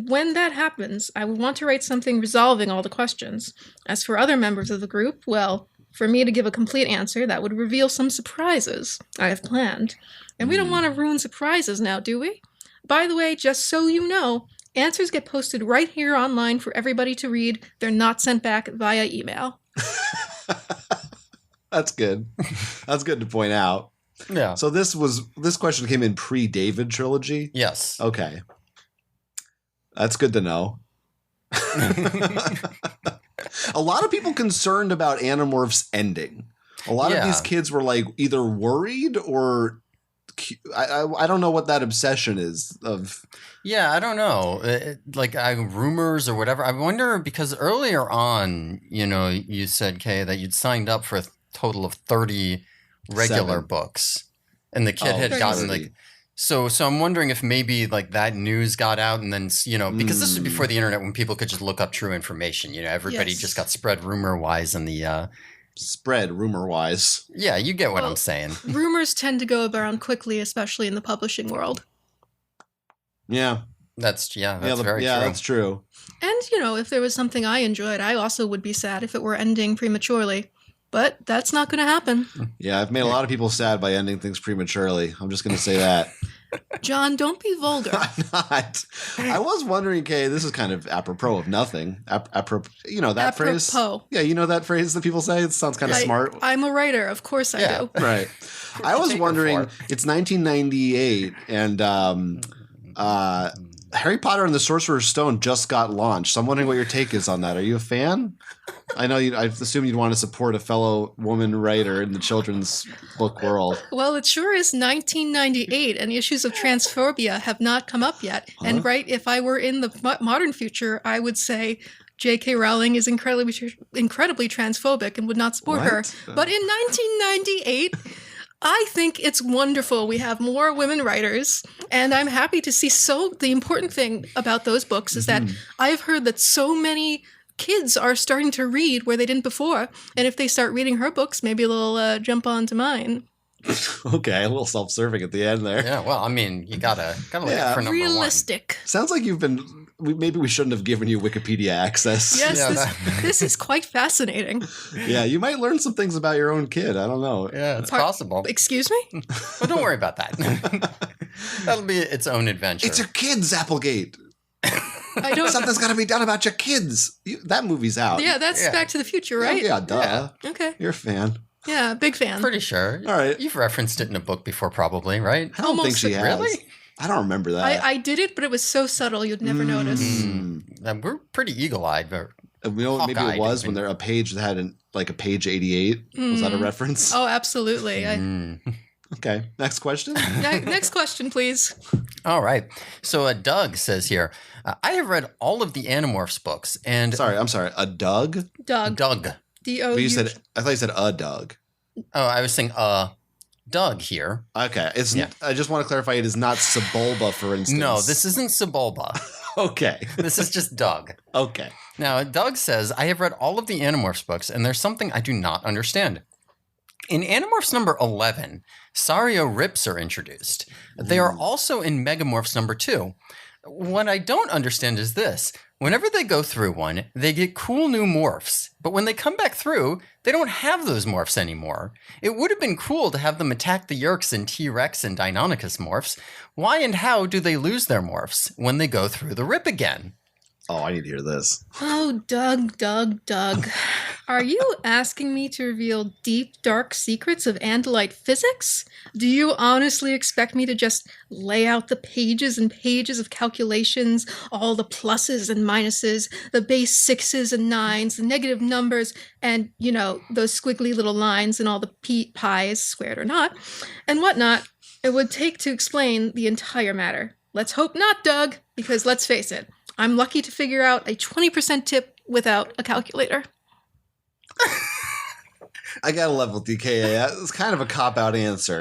Speaker 3: when that happens, I would want to write something resolving all the questions. As for other members of the group, well, for me to give a complete answer, that would reveal some surprises I have planned. And we don't want to ruin surprises now, do we? By the way, just so you know, answers get posted right here online for everybody to read. They're not sent back via email.
Speaker 2: That's good. That's good to point out.
Speaker 1: Yeah.
Speaker 2: So this question came in pre-David trilogy?
Speaker 1: Yes.
Speaker 2: Okay. That's good to know. A lot of people concerned about Animorphs ending. A lot of these kids were like either worried or I don't know what that obsession is of.
Speaker 1: Yeah, I don't know. Rumors or whatever. I wonder because earlier on, you said, Kay, that you'd signed up for a total of 30 regular books, and the kid had gotten So I'm wondering if maybe that news got out and then, because this was before the internet when people could just look up true information. Everybody just got spread rumor-wise in the...
Speaker 2: Spread rumor-wise.
Speaker 1: Yeah, you get what I'm saying.
Speaker 3: Rumors tend to go around quickly, especially in the publishing world.
Speaker 2: Yeah.
Speaker 1: That's very true.
Speaker 2: Yeah, that's true.
Speaker 3: And, if there was something I enjoyed, I also would be sad if it were ending prematurely. But that's not going to happen.
Speaker 2: Yeah, I've made a lot of people sad by ending things prematurely. I'm just going to say that.
Speaker 3: John, don't be vulgar.
Speaker 2: I'm not. I was wondering, Kay, this is kind of apropos of nothing. Apropos. Phrase? Yeah, that phrase that people say? It sounds kind of smart.
Speaker 3: I'm a writer. Of course I do.
Speaker 2: Right. I was wondering, it's 1998, and Harry Potter and the Sorcerer's Stone just got launched. So I'm wondering what your take is on that. Are you a fan? I know I assume you'd want to support a fellow woman writer in the children's book world.
Speaker 3: Well, it sure is 1998, and issues of transphobia have not come up yet. Huh? And if I were in the modern future, I would say J.K. Rowling is incredibly transphobic and would not support her. But in 1998... I think it's wonderful we have more women writers, and I'm happy to see. So the important thing about those books is that I've heard that so many kids are starting to read where they didn't before, and if they start reading her books, maybe they'll jump onto mine.
Speaker 2: Okay, a little self-serving at the end there.
Speaker 1: Yeah, well, I mean, you gotta look for number
Speaker 3: realistic.
Speaker 1: one.
Speaker 2: Sounds like you've been. Maybe we shouldn't have given you Wikipedia access.
Speaker 3: Yes, this is quite fascinating.
Speaker 2: Yeah, you might learn some things about your own kid. I don't know.
Speaker 1: Yeah, it's possible.
Speaker 3: Excuse me?
Speaker 1: Well, don't worry about that. That'll be its own adventure.
Speaker 2: It's your kids, Applegate. Something's got to be done about your kids. That movie's out.
Speaker 3: Yeah, that's Back to the Future, right?
Speaker 2: Yeah, duh.
Speaker 3: Yeah. Okay.
Speaker 2: You're a fan.
Speaker 3: Yeah, big fan.
Speaker 1: Pretty sure.
Speaker 2: All right.
Speaker 1: You've referenced it in a book before, probably, right?
Speaker 2: I don't think she has.
Speaker 1: Really?
Speaker 2: I don't remember that.
Speaker 3: I did it, but it was so subtle you'd never notice.
Speaker 1: We're pretty eagle-eyed, but
Speaker 2: maybe it was when there a page that had a page 88. Was that a reference?
Speaker 3: Oh, absolutely.
Speaker 2: Okay. Next question.
Speaker 3: Next question, please.
Speaker 1: All right. So Doug says here, I have read all of the Animorphs books, and
Speaker 2: I'm sorry. A Doug.
Speaker 3: Doug.
Speaker 1: Doug.
Speaker 3: D-O-U.
Speaker 2: I thought you said a Doug.
Speaker 1: Oh, I was saying Doug here.
Speaker 2: Okay.
Speaker 1: Yeah.
Speaker 2: I just want to clarify, it is not Sebulba, for instance.
Speaker 1: No, this isn't Sebulba.
Speaker 2: Okay.
Speaker 1: This is just Doug.
Speaker 2: Okay.
Speaker 1: Now, Doug says, I have read all of the Animorphs books, and there's something I do not understand. In Animorphs number 11, Sario Rips are introduced. They are also in Megamorphs number 2. What I don't understand is this. Whenever they go through one, they get cool new morphs. But when they come back through, they don't have those morphs anymore. It would have been cool to have them attack the Yeerks and T-Rex and Deinonychus morphs. Why and how do they lose their morphs when they go through the rip again?
Speaker 2: Oh, I need to hear this.
Speaker 3: Oh, Doug. Are you asking me to reveal deep, dark secrets of Andalite physics? Do you honestly expect me to just lay out the pages and pages of calculations, all the pluses and minuses, the base 6s and 9s, the negative numbers, and, those squiggly little lines and all the pies, squared or not, and whatnot, it would take to explain the entire matter? Let's hope not, Doug, because let's face it, I'm lucky to figure out a 20% tip without a calculator.
Speaker 2: I got to level with DKA. It's kind of a cop-out answer.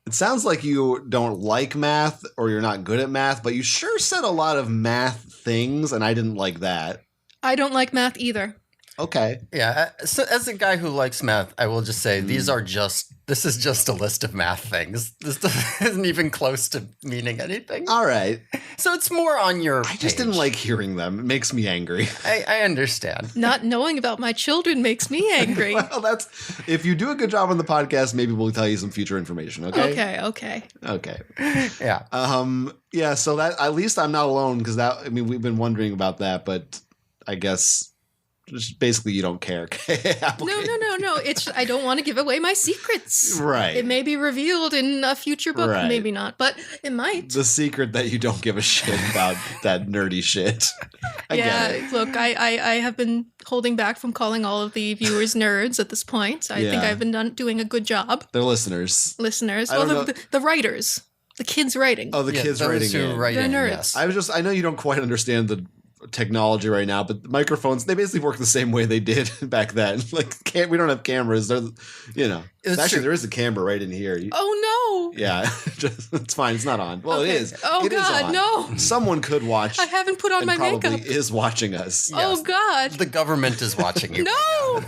Speaker 2: It sounds like you don't like math or you're not good at math, but you sure said a lot of math things, and I didn't like that.
Speaker 3: I don't like math either.
Speaker 2: Okay.
Speaker 1: Yeah, so as a guy who likes math, I will just say this is just a list of math things. This isn't even close to meaning anything.
Speaker 2: All right.
Speaker 1: So it's more on your
Speaker 2: I just
Speaker 1: page.
Speaker 2: didn't like hearing them. It makes me angry.
Speaker 1: I understand.
Speaker 3: Not knowing about my children makes me angry.
Speaker 2: Well, if you do a good job on the podcast, maybe we'll tell you some future information, okay?
Speaker 3: Okay.
Speaker 1: Yeah.
Speaker 2: Yeah, so that at least I'm not alone, because we've been wondering about that, but I guess just basically you don't care.
Speaker 3: No. It's I don't want to give away my secrets.
Speaker 2: Right.
Speaker 3: It may be revealed in a future book,
Speaker 2: Right.
Speaker 3: maybe not, but it might.
Speaker 2: The secret that you don't give a shit about that nerdy shit. I get it.
Speaker 3: Look, I have been holding back from calling all of the viewers nerds at this point. I think I've been doing a good job.
Speaker 2: They're listeners.
Speaker 3: Listeners.
Speaker 2: I
Speaker 3: Well,
Speaker 2: don't know.
Speaker 3: the writers. The kids writing.
Speaker 2: Oh, the kids
Speaker 1: those
Speaker 2: writing
Speaker 1: who
Speaker 2: in.
Speaker 1: write
Speaker 3: They're
Speaker 1: in,
Speaker 3: nerds.
Speaker 1: yes.
Speaker 2: I know you don't quite understand the technology right now, but the microphones, they basically work the same way they did back then. Like, we don't have cameras. They're,
Speaker 1: It's
Speaker 2: actually,
Speaker 1: true.
Speaker 2: there is a camera right in here.
Speaker 3: Oh, no.
Speaker 2: Yeah, it's fine. It's not on. Well,
Speaker 3: Okay.
Speaker 2: it is.
Speaker 3: Oh,
Speaker 2: It is
Speaker 3: God,
Speaker 2: on.
Speaker 3: no.
Speaker 2: Someone could watch.
Speaker 3: I haven't put on
Speaker 2: and
Speaker 3: my
Speaker 2: probably
Speaker 3: makeup.
Speaker 2: is watching us.
Speaker 3: Oh, God.
Speaker 1: The government is watching you.
Speaker 3: No.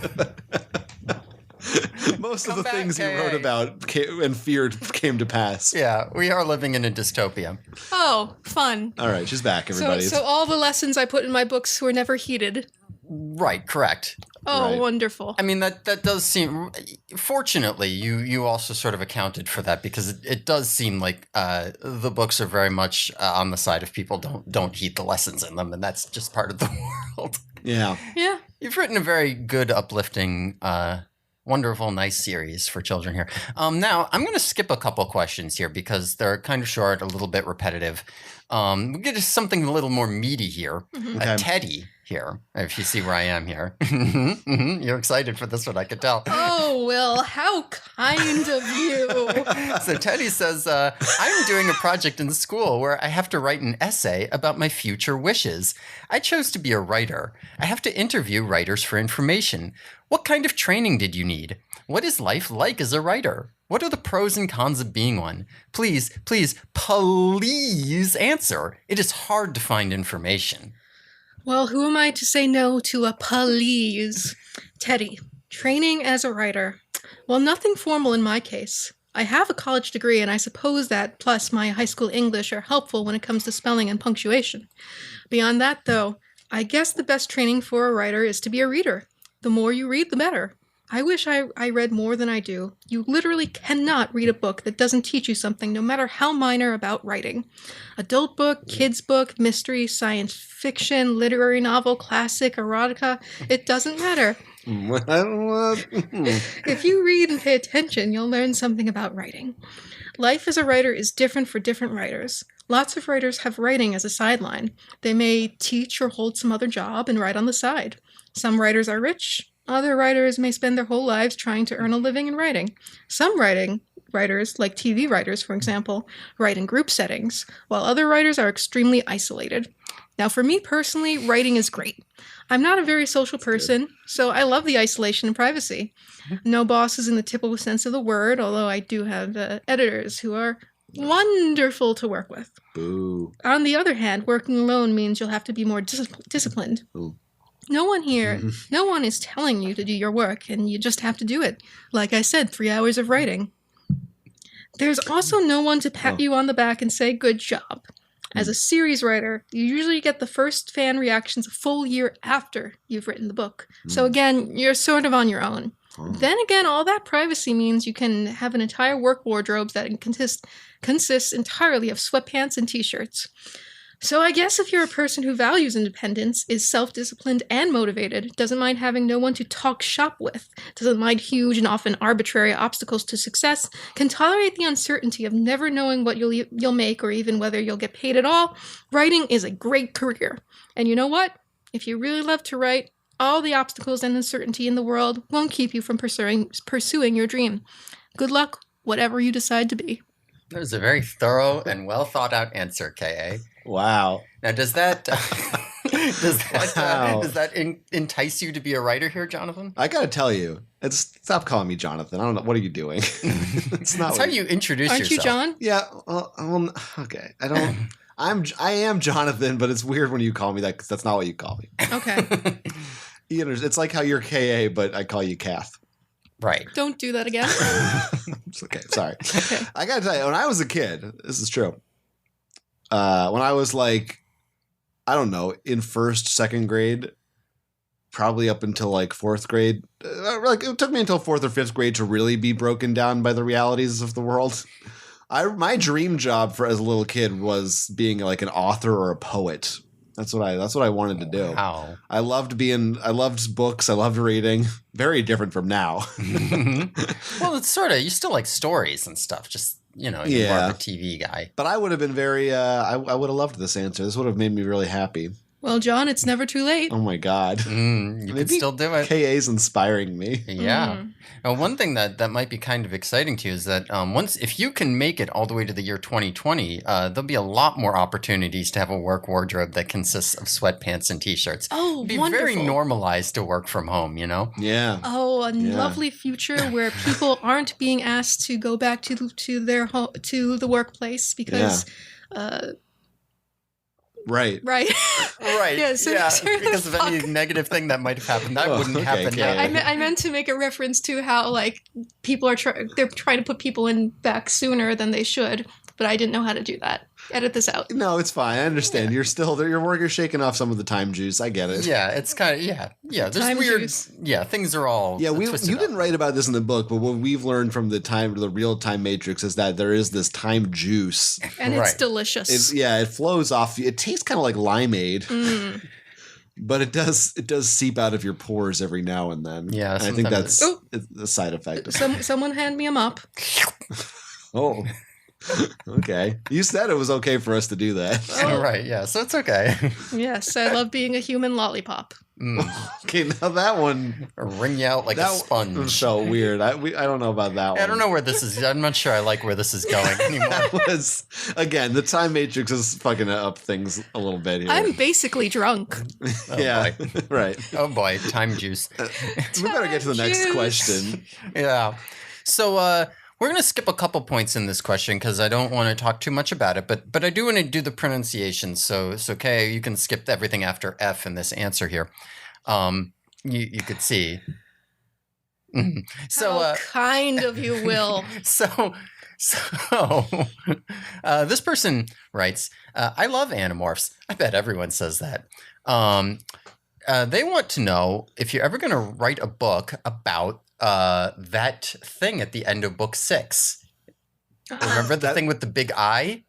Speaker 2: Most of
Speaker 1: Come
Speaker 2: the
Speaker 1: back,
Speaker 2: things you
Speaker 1: Kay.
Speaker 2: wrote about and feared came to pass.
Speaker 1: Yeah, we are living in a dystopia.
Speaker 3: Oh, fun.
Speaker 2: All right, she's back, everybody.
Speaker 3: So all the lessons I put in my books were never heeded.
Speaker 1: Right, correct.
Speaker 3: Oh,
Speaker 2: Right.
Speaker 3: wonderful.
Speaker 1: I mean, that does seem... Fortunately, you also sort of accounted for that, because it does seem like the books are very much on the side of people don't heed the lessons in them, and that's just part of the world.
Speaker 2: Yeah.
Speaker 3: Yeah.
Speaker 1: You've written a very good, uplifting, wonderful, nice series for children here. Now, I'm going to skip a couple questions here because they're kind of short, a little bit repetitive. We'll get to something a little more meaty here.
Speaker 2: Okay.
Speaker 1: Teddy here, if you see where I am here. You're excited for this one, I could tell.
Speaker 3: Oh, Will, how kind of you.
Speaker 1: So Teddy says, I'm doing a project in school where I have to write an essay about my future wishes. I chose to be a writer. I have to interview writers for information. What kind of training did you need? What is life like as a writer? What are the pros and cons of being one? Please answer. It is hard to find information.
Speaker 3: Well, who am I to say no to a please? Teddy, training as a writer. Well, nothing formal in my case. I have a college degree, and I suppose that, plus my high school English, are helpful when it comes to spelling and punctuation. Beyond that, though, I guess the best training for a writer is to be a reader. The more you read, the better. I wish I read more than I do. You literally cannot read a book that doesn't teach you something, no matter how minor, about writing. Adult book, kids book, mystery, science fiction, literary novel, classic, erotica, it doesn't matter. If you read and pay attention, you'll learn something about writing. Life as a writer is different for different writers. Lots of writers have writing as a sideline. They may teach or hold some other job and write on the side. Some writers are rich. Other writers may spend their whole lives trying to earn a living in writing. Some writers, like TV writers, for example, write in group settings, while other writers are extremely isolated. Now, for me personally, writing is great. I'm not a very social person, so I love the isolation and privacy. No bosses in the typical sense of the word, although I do have editors who are wonderful to work with.
Speaker 2: Boo.
Speaker 3: On the other hand, working alone means you'll have to be more disciplined.
Speaker 2: Ooh.
Speaker 3: No one here, no one is telling you to do your work, and you just have to do it. Like I said, 3 hours of writing. There's also no one to pat you on the back and say, good job. As a series writer, you usually get the first fan reactions a full year after you've written the book. So again, you're sort of on your own. Then again, all that privacy means you can have an entire work wardrobe that consists entirely of sweatpants and t-shirts. So I guess if you're a person who values independence, is self-disciplined and motivated, doesn't mind having no one to talk shop with, doesn't mind huge and often arbitrary obstacles to success, can tolerate the uncertainty of never knowing what you'll make or even whether you'll get paid at all, writing is a great career. And you know what? If you really love to write, all the obstacles and uncertainty in the world won't keep you from pursuing your dream. Good luck, whatever you decide to be.
Speaker 1: That was a very thorough and well thought out answer, K.A.
Speaker 2: Wow.
Speaker 1: Now, does that
Speaker 2: Wow.
Speaker 1: entice you to be a writer here, Jonathan?
Speaker 2: I gotta tell you, stop calling me Jonathan. I don't know. What are you doing? It's not
Speaker 1: That's how you introduce
Speaker 3: Aren't
Speaker 1: yourself.
Speaker 3: you John?
Speaker 2: Yeah. Well, okay. I am Jonathan, but it's weird when you call me that because that's not what you call me.
Speaker 3: Okay.
Speaker 2: It's like how you're Ka, but I call you Kath.
Speaker 1: Right.
Speaker 3: Don't do that again.
Speaker 2: It's okay. Sorry.
Speaker 3: Okay.
Speaker 2: I gotta tell you, when I was a kid, this is true. When I was like, I don't know, in first, second grade, probably up until like fourth grade. It took me until fourth or fifth grade to really be broken down by the realities of the world. My dream job as a little kid was being like an author or a poet. That's what I wanted to do.
Speaker 1: Wow.
Speaker 2: I loved books. I loved reading. Very different from now.
Speaker 1: Well, it's sort of, you still like stories and stuff. Just, you're more of a TV guy.
Speaker 2: But I would have been very, I would have loved this answer. This would have made me really happy.
Speaker 3: Well, John, it's never too late.
Speaker 2: Oh my God.
Speaker 1: You can still do it.
Speaker 2: KA's inspiring me.
Speaker 1: Yeah. Now, one thing that might be kind of exciting to you is that if you can make it all the way to the year 2020, there'll be a lot more opportunities to have a work wardrobe that consists of sweatpants and t-shirts.
Speaker 3: Oh,
Speaker 1: It'd be
Speaker 3: wonderful.
Speaker 1: very normalized to work from home, you know?
Speaker 2: Yeah.
Speaker 3: Oh, lovely future where people aren't being asked to go back to the workplace because
Speaker 2: Right.
Speaker 3: right.
Speaker 1: Right.
Speaker 3: Yeah, so
Speaker 1: because of any negative thing that might have happened. That wouldn't happen now.
Speaker 3: I meant to make a reference to how like people are they're trying to put people in back sooner than they should, but I didn't know how to do that. Edit this out.
Speaker 2: No, it's fine. I understand. You're still there. You're shaking off some of the time juice. I get it.
Speaker 1: Yeah, it's kind of yeah. There's
Speaker 3: Time
Speaker 1: weird.
Speaker 3: juice.
Speaker 1: Yeah, things are all twisted
Speaker 2: you
Speaker 1: up.
Speaker 2: didn't write about this in the book, but what we've learned from the real time matrix is that there is this time juice.
Speaker 3: And it's
Speaker 1: Right.
Speaker 3: delicious.
Speaker 2: It flows off. It tastes kind of like limeade, but it does seep out of your pores every now and then.
Speaker 1: Yeah,
Speaker 2: and I think
Speaker 1: sometimes
Speaker 2: that's a side effect.
Speaker 3: Someone hand me a mop.
Speaker 2: Oh. Okay. You said it was okay for us to do that.
Speaker 3: Oh.
Speaker 1: Right. Yeah. So it's okay.
Speaker 3: Yes, I love being a human lollipop.
Speaker 2: Okay, now that one
Speaker 1: Wring you out like a
Speaker 2: was
Speaker 1: sponge.
Speaker 2: so weird. I don't know about that one.
Speaker 1: I don't know where this is. I'm not sure I like where this is going anymore.
Speaker 2: That was again, the time matrix is fucking up things a little bit here.
Speaker 3: I'm basically drunk.
Speaker 2: yeah, right.
Speaker 1: Oh boy, time juice.
Speaker 2: We better get to the next
Speaker 3: Juice.
Speaker 2: question.
Speaker 1: Yeah. So we're going to skip a couple points in this question because I don't want to talk too much about it, but I do want to do the pronunciation. So okay, you can skip everything after F in this answer here. You could see. So
Speaker 3: How kind of you, Will.
Speaker 1: So this person writes, I love Animorphs. I bet everyone says that. They want to know if you're ever going to write a book about that thing at the end of book 6. Remember the thing with the big eye?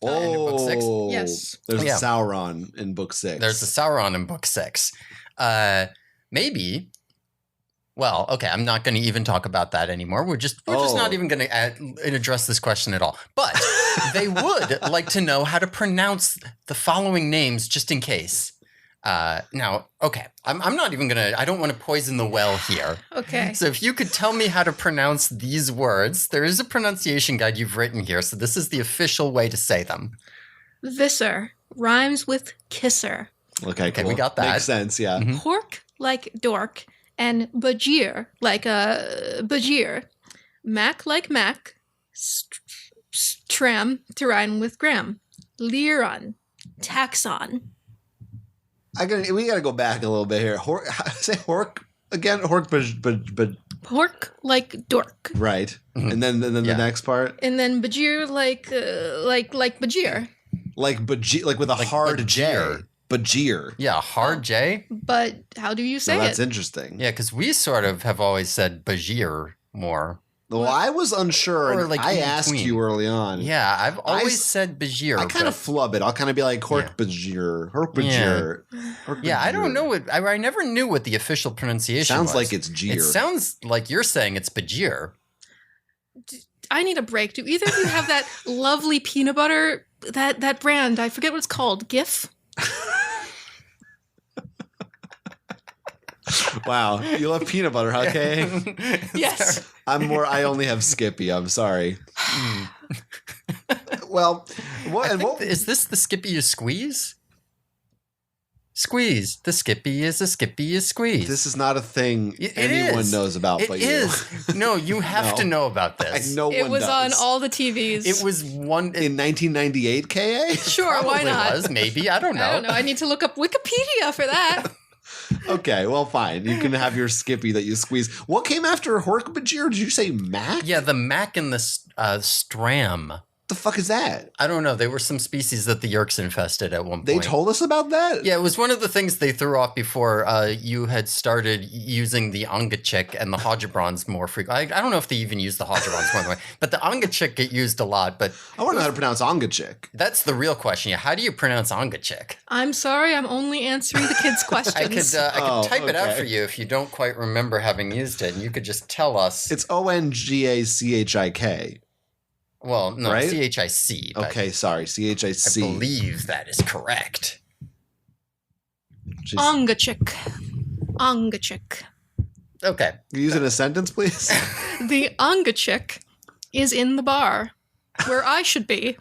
Speaker 1: End of book 6?
Speaker 3: Yes.
Speaker 2: There's
Speaker 1: Yeah.
Speaker 2: a Sauron in book 6.
Speaker 1: There's a Sauron in book 6. Maybe. Well, okay, I'm not going to even talk about that anymore. We're just not even going to address this question at all. But they would like to know how to pronounce the following names just in case. Now, okay, I'm not even going to, I don't want to poison the well here.
Speaker 3: Okay.
Speaker 1: So if you could tell me how to pronounce these words, there is a pronunciation guide you've written here. So this is the official way to say them.
Speaker 3: Visser. rhymes with kisser.
Speaker 2: Okay, cool.
Speaker 1: we got that.
Speaker 2: Makes sense, yeah.
Speaker 1: Mhm.
Speaker 3: Hork like dork, and bajir like a bajir. Mac like Mac, stram to rhyme with gram. Liron, taxon.
Speaker 2: We gotta go back a little bit here. Say hork again. Hork, but
Speaker 3: Hork like dork,
Speaker 2: right.
Speaker 1: Mhm.
Speaker 2: And then the
Speaker 1: Yeah.
Speaker 2: next part,
Speaker 3: and then bajir like bajir.
Speaker 2: like bajir, like with a
Speaker 1: Like
Speaker 2: hard J.
Speaker 1: bajir.
Speaker 2: Bajir.
Speaker 1: Yeah, hard J.
Speaker 3: But how do you say
Speaker 2: Now, that's
Speaker 3: it?
Speaker 2: interesting.
Speaker 1: Yeah, because we sort of have always said Bajir more.
Speaker 2: Well, I was unsure.
Speaker 1: Or,
Speaker 2: And
Speaker 1: like,
Speaker 2: I
Speaker 1: in
Speaker 2: asked
Speaker 1: between.
Speaker 2: you early on.
Speaker 1: Yeah, I've always
Speaker 2: s-
Speaker 1: said Bajir.
Speaker 2: I kind of flub it. I'll kind of be like Hork Bajir. Hork Bajir. Hork
Speaker 1: Yeah, I don't
Speaker 2: Bajir.
Speaker 1: know what. I never knew what the official pronunciation
Speaker 2: Sounds
Speaker 1: was.
Speaker 2: like it's Jeer.
Speaker 1: It sounds like you're saying it's Bajir.
Speaker 3: I need a break. Do either of you have that lovely peanut butter, that brand? I forget what it's called. GIF?
Speaker 2: Wow, you love peanut butter, huh, Kay?
Speaker 3: Yes.
Speaker 2: I only have Skippy. I'm sorry. Well,
Speaker 1: Is this the Skippy you squeeze? Squeeze. The Skippy is a Skippy you squeeze.
Speaker 2: This is not a thing
Speaker 1: It
Speaker 2: anyone
Speaker 1: is.
Speaker 2: knows about
Speaker 1: It
Speaker 2: but
Speaker 1: is. No, you have
Speaker 2: No.
Speaker 1: to know about
Speaker 2: you. I
Speaker 1: this.
Speaker 2: know
Speaker 3: It
Speaker 2: one
Speaker 3: was on
Speaker 2: does.
Speaker 3: all the TVs.
Speaker 1: It was one.
Speaker 2: In 1998, Ka?
Speaker 3: Sure, why
Speaker 1: probably
Speaker 3: not?
Speaker 1: Was, maybe. I don't know.
Speaker 3: I don't know. I need to look up Wikipedia for that.
Speaker 2: Okay, well, fine. You can have your Skippy that you squeeze. What came after Hork Bajir? Did you say Mac?
Speaker 1: Yeah, the Mac and the Stram.
Speaker 2: The fuck is that?
Speaker 1: I don't know. They were some species that the Yerks infested at one point.
Speaker 2: They told us about that?
Speaker 1: Yeah, it was one of the things they threw off before you had started using the Angachik and the Hodgebrons more frequently. I don't know if they even use the Hodgebrons more than but the Angachik get used a lot. But
Speaker 2: I want to know how to pronounce Angachik.
Speaker 1: that's the real question. Yeah, how do you pronounce Angachik?
Speaker 3: I'm sorry, I'm only answering the kids'
Speaker 1: I could
Speaker 3: questions.
Speaker 1: type it out
Speaker 2: okay.
Speaker 1: for you if you don't quite remember having used it, and you could just tell us.
Speaker 2: It's Ongachik.
Speaker 1: Well, no,
Speaker 2: right?
Speaker 1: CHIC. But
Speaker 2: Okay, sorry.
Speaker 1: I
Speaker 2: CHIC.
Speaker 1: believe that is correct.
Speaker 3: Angachik. Angachik.
Speaker 1: Okay.
Speaker 2: Can you use it in a sentence, please?
Speaker 3: The Angachik is in the bar where I should be.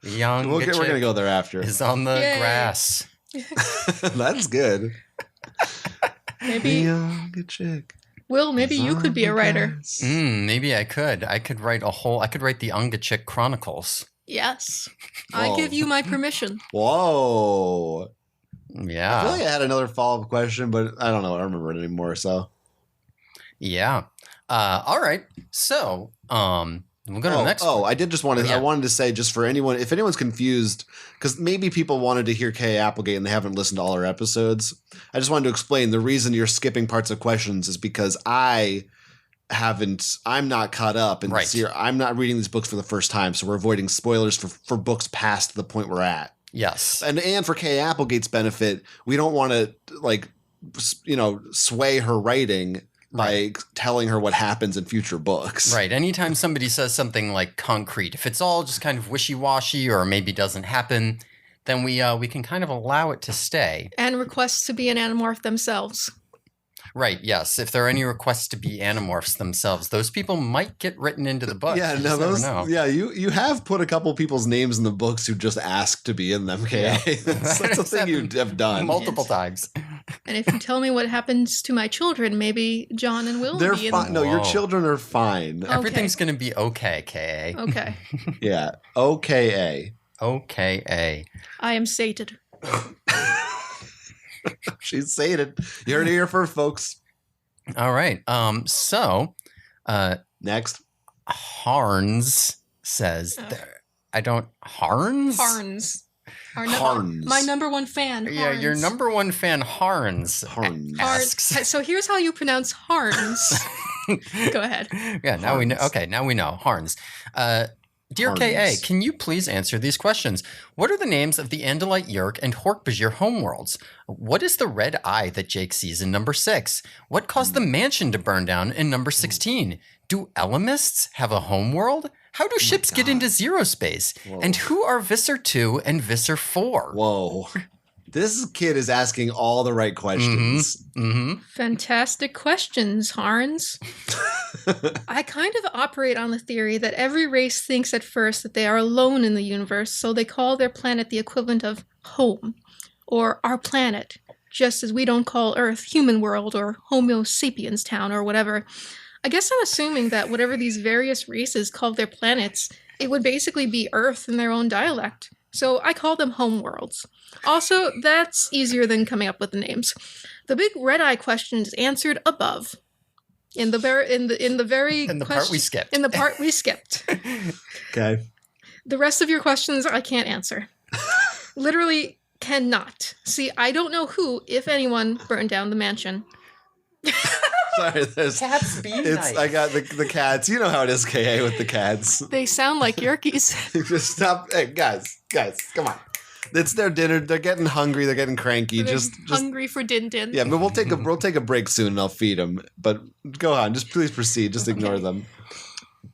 Speaker 1: The young
Speaker 2: We're going to go there after.
Speaker 1: is on the
Speaker 3: Yay.
Speaker 1: grass.
Speaker 2: That's good.
Speaker 3: Maybe,
Speaker 2: Angachik.
Speaker 3: Will, maybe you could be a writer.
Speaker 1: Maybe I could. I could write the Angachik Chronicles.
Speaker 3: Yes.
Speaker 2: Whoa.
Speaker 3: I give you my permission.
Speaker 2: Whoa. I
Speaker 1: Yeah.
Speaker 2: feel like I had another follow-up question, but I don't know. I don't remember it anymore, so.
Speaker 1: Yeah. All right. So, we'll go to the next one.
Speaker 2: I did just want to.
Speaker 1: Yeah.
Speaker 2: I wanted to say just for anyone, if anyone's confused, because maybe people wanted to hear Kay Applegate and they haven't listened to all our episodes. I just wanted to explain the reason you're skipping parts of questions is because I'm not caught up in
Speaker 1: Right.
Speaker 2: this year. I'm not reading these books for the first time, so we're avoiding spoilers for books past the point we're at.
Speaker 1: Yes.
Speaker 2: And for Kay Applegate's benefit, we don't want to sway her writing by telling her what happens in future books.
Speaker 1: Right. Anytime somebody says something like concrete, if it's all just kind of wishy-washy or maybe doesn't happen, then we can kind of allow it to stay.
Speaker 3: And requests to be an Animorph themselves.
Speaker 1: Right. Yes. If there are any requests to be Animorphs themselves, those people might get written into the book.
Speaker 2: Yeah,
Speaker 1: You
Speaker 2: no,
Speaker 1: just never
Speaker 2: those.
Speaker 1: know.
Speaker 2: Yeah, you have put a couple people's names in the books who just asked to be in them. Okay,
Speaker 1: Yeah.
Speaker 2: that's a thing you have done.
Speaker 1: Multiple times.
Speaker 3: And if you tell me what happens to my children, maybe John and Will
Speaker 2: They're
Speaker 3: will be in
Speaker 2: fine. No, your
Speaker 1: Whoa.
Speaker 2: children are fine.
Speaker 3: Okay.
Speaker 1: Everything's going to be okay, K.A.
Speaker 3: Okay.
Speaker 2: Yeah, OKA.
Speaker 1: Okay.
Speaker 3: I am sated.
Speaker 2: She's sated. You heard it here first, folks.
Speaker 1: All right. So,
Speaker 2: Next,
Speaker 1: Harns says,
Speaker 3: Oh.
Speaker 1: Harns?
Speaker 3: Harns.
Speaker 2: Harns.
Speaker 3: My number one fan.
Speaker 1: Yeah, your
Speaker 3: Harns.
Speaker 1: number one fan, Harns.
Speaker 2: Harns.
Speaker 1: Asks.
Speaker 3: So here's how you pronounce Harns. Go ahead.
Speaker 1: Yeah, now we know.
Speaker 2: Harns.
Speaker 1: Okay, now we know. Harns. Dear
Speaker 2: Harns.
Speaker 1: K.A., can you please answer these questions? What are the names of the Andalite Yerk and Hork-Bajir homeworlds? What is the red eye that Jake sees in number 6? What caused the mansion to burn down in number 16? Do Elamists have a homeworld? How do ships get
Speaker 2: God.
Speaker 1: into zero space?
Speaker 2: Whoa.
Speaker 1: And who are Visser 2 and Visser 4?
Speaker 2: Whoa. This kid is asking all the right questions.
Speaker 1: Mm-hmm.
Speaker 3: Fantastic questions, Harns. I kind of operate on the theory that every race thinks at first that they are alone in the universe, so they call their planet the equivalent of home, or our planet, just as we don't call Earth human world or Homo sapiens town or whatever. I guess I'm assuming that whatever these various races called their planets, it would basically be Earth in their own dialect. So I call them home worlds. Also, that's easier than coming up with the names. The big red eye question is answered above. In the part we skipped. In the part we skipped.
Speaker 2: Okay.
Speaker 3: The rest of your questions I can't answer. Literally cannot. See, I don't know who, if anyone, burned down the mansion.
Speaker 2: Sorry, there's
Speaker 1: Cats be nice.
Speaker 2: I got the cats. You know how it is, KA, with the cats.
Speaker 3: They sound like Yerkies.
Speaker 2: Just stop. Hey, guys, come on. It's their dinner. They're getting hungry. They're getting cranky.
Speaker 3: They're
Speaker 2: just
Speaker 3: hungry for din-din.
Speaker 2: Yeah, but we'll take a break soon and I'll feed them. But go on. Just please proceed. Just ignore them.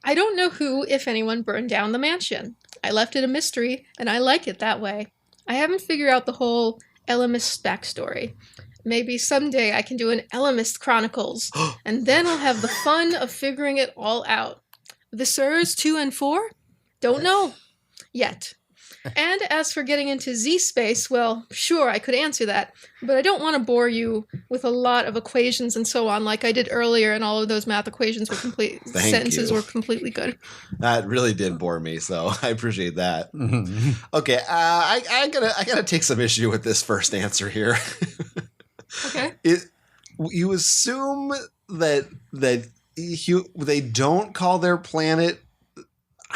Speaker 3: I don't know who, if anyone, burned down the mansion. I left it a mystery, and I like it that way. I haven't figured out the whole Ellimist backstory. Maybe someday I can do an Ellimist Chronicles, and then I'll have the fun of figuring it all out. Viscers 2 and 4? Don't know. Yet. And as for getting into Z-space, well, sure, I could answer that, but I don't want to bore you with a lot of equations and so on like I did earlier, and all of those math equations were sentences were completely good.
Speaker 2: That really did bore me, so I appreciate that. Okay, I gotta take some issue with this first answer here.
Speaker 3: Okay.
Speaker 2: You assume that they don't call their planet.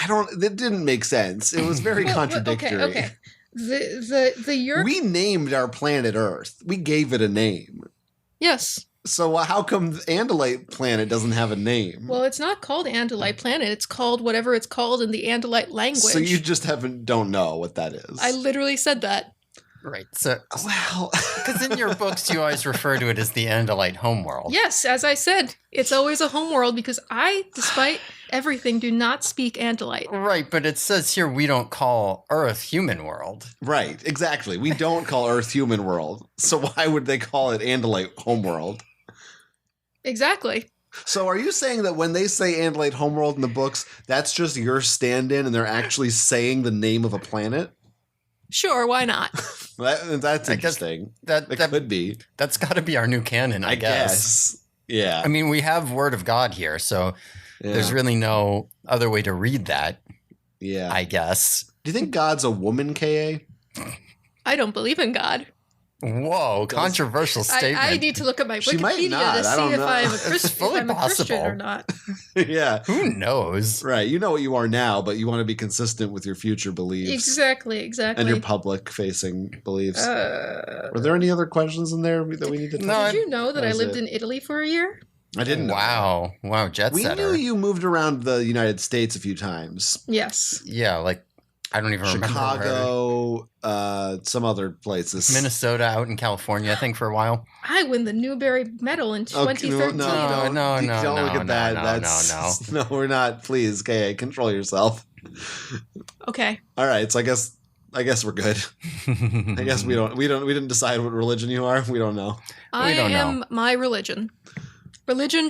Speaker 2: That didn't make sense. It was very contradictory.
Speaker 3: Okay. The
Speaker 2: We named our planet Earth. We gave it a name.
Speaker 3: Yes.
Speaker 2: So how come the Andalite planet doesn't have a name?
Speaker 3: Well, it's not called Andalite planet. It's called whatever it's called in the Andalite language.
Speaker 2: So you just don't know what that is.
Speaker 3: I literally said that.
Speaker 1: Right. So,
Speaker 2: well,
Speaker 1: because in your books you always refer to it as the Andalite homeworld.
Speaker 3: Yes, as I said, it's always a homeworld because I, despite everything, do not speak Andalite.
Speaker 1: Right, but it says here we don't call Earth human world.
Speaker 2: Right, exactly. We don't call Earth human world. So why would they call it Andalite homeworld?
Speaker 3: Exactly.
Speaker 2: So are you saying that when they say Andalite homeworld in the books, that's just your stand-in and they're actually saying the name of a planet?
Speaker 3: Sure, why not?
Speaker 2: That's interesting. That could be.
Speaker 1: That's got to be our new canon, I guess.
Speaker 2: Yeah.
Speaker 1: I mean, we have Word of God here, so there's really no other way to read that.
Speaker 2: Yeah.
Speaker 1: I guess.
Speaker 2: Do you think God's a woman, KA?
Speaker 3: I don't believe in God.
Speaker 1: Whoa, controversial statement.
Speaker 3: I need to look at my
Speaker 2: She might
Speaker 3: Wikipedia
Speaker 2: not.
Speaker 3: to see if I'm a Christian,
Speaker 1: fully
Speaker 3: Christian or not.
Speaker 2: Yeah.
Speaker 1: Who knows?
Speaker 2: Right. You know what you are now, but you want to be consistent with your future beliefs.
Speaker 3: Exactly.
Speaker 2: And your public-facing beliefs. Were there any other questions in there that we need to
Speaker 3: Did you know that I lived in Italy for a year?
Speaker 2: I didn't know.
Speaker 1: Wow, jet setter.
Speaker 2: We knew you moved around the United States a few times.
Speaker 3: Yes.
Speaker 1: Yeah, like, I don't even remember.
Speaker 2: Chicago, some other places.
Speaker 1: Minnesota, out in California, I think, for a while.
Speaker 3: I win the Newbery Medal in 2013.
Speaker 1: No,
Speaker 2: don't look at that. No, we're not. Please, KA, control yourself.
Speaker 3: Okay.
Speaker 2: All right, so I guess we're good. I guess we didn't decide what religion you are. We don't know.
Speaker 3: I am my religion. Religion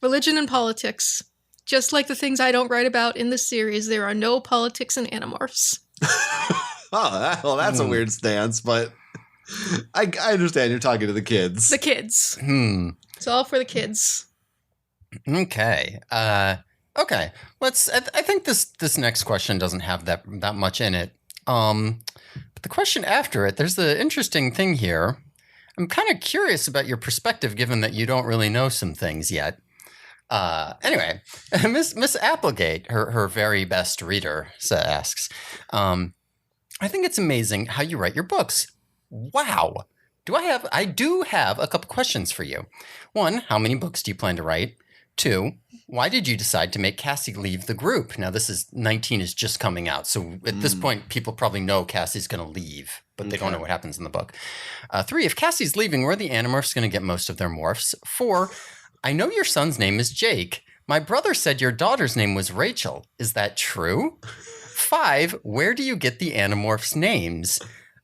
Speaker 3: and politics. Just like the things I don't write about in this series, there are no politics in Animorphs.
Speaker 2: Oh, well, that's a weird stance, but I understand you're talking to the kids.
Speaker 3: The kids. It's all for the kids.
Speaker 1: Okay. Okay. I think this next question doesn't have that much in it. But the question after it, there's the interesting thing here. I'm kind of curious about your perspective, given that you don't really know some things yet. Anyway, Miss Applegate, her very best reader, asks, I think it's amazing how you write your books. Wow. I do have a couple questions for you. One, how many books do you plan to write? Two, why did you decide to make Cassie leave the group? Now, 19 is just coming out, so at this point, people probably know Cassie's going to leave, but they don't know what happens in the book. Three, if Cassie's leaving, where are the Animorphs going to get most of their morphs? Four, I know your son's name is Jake. My brother said your daughter's name was Rachel. Is that true? 5, where do you get the Animorphs' names?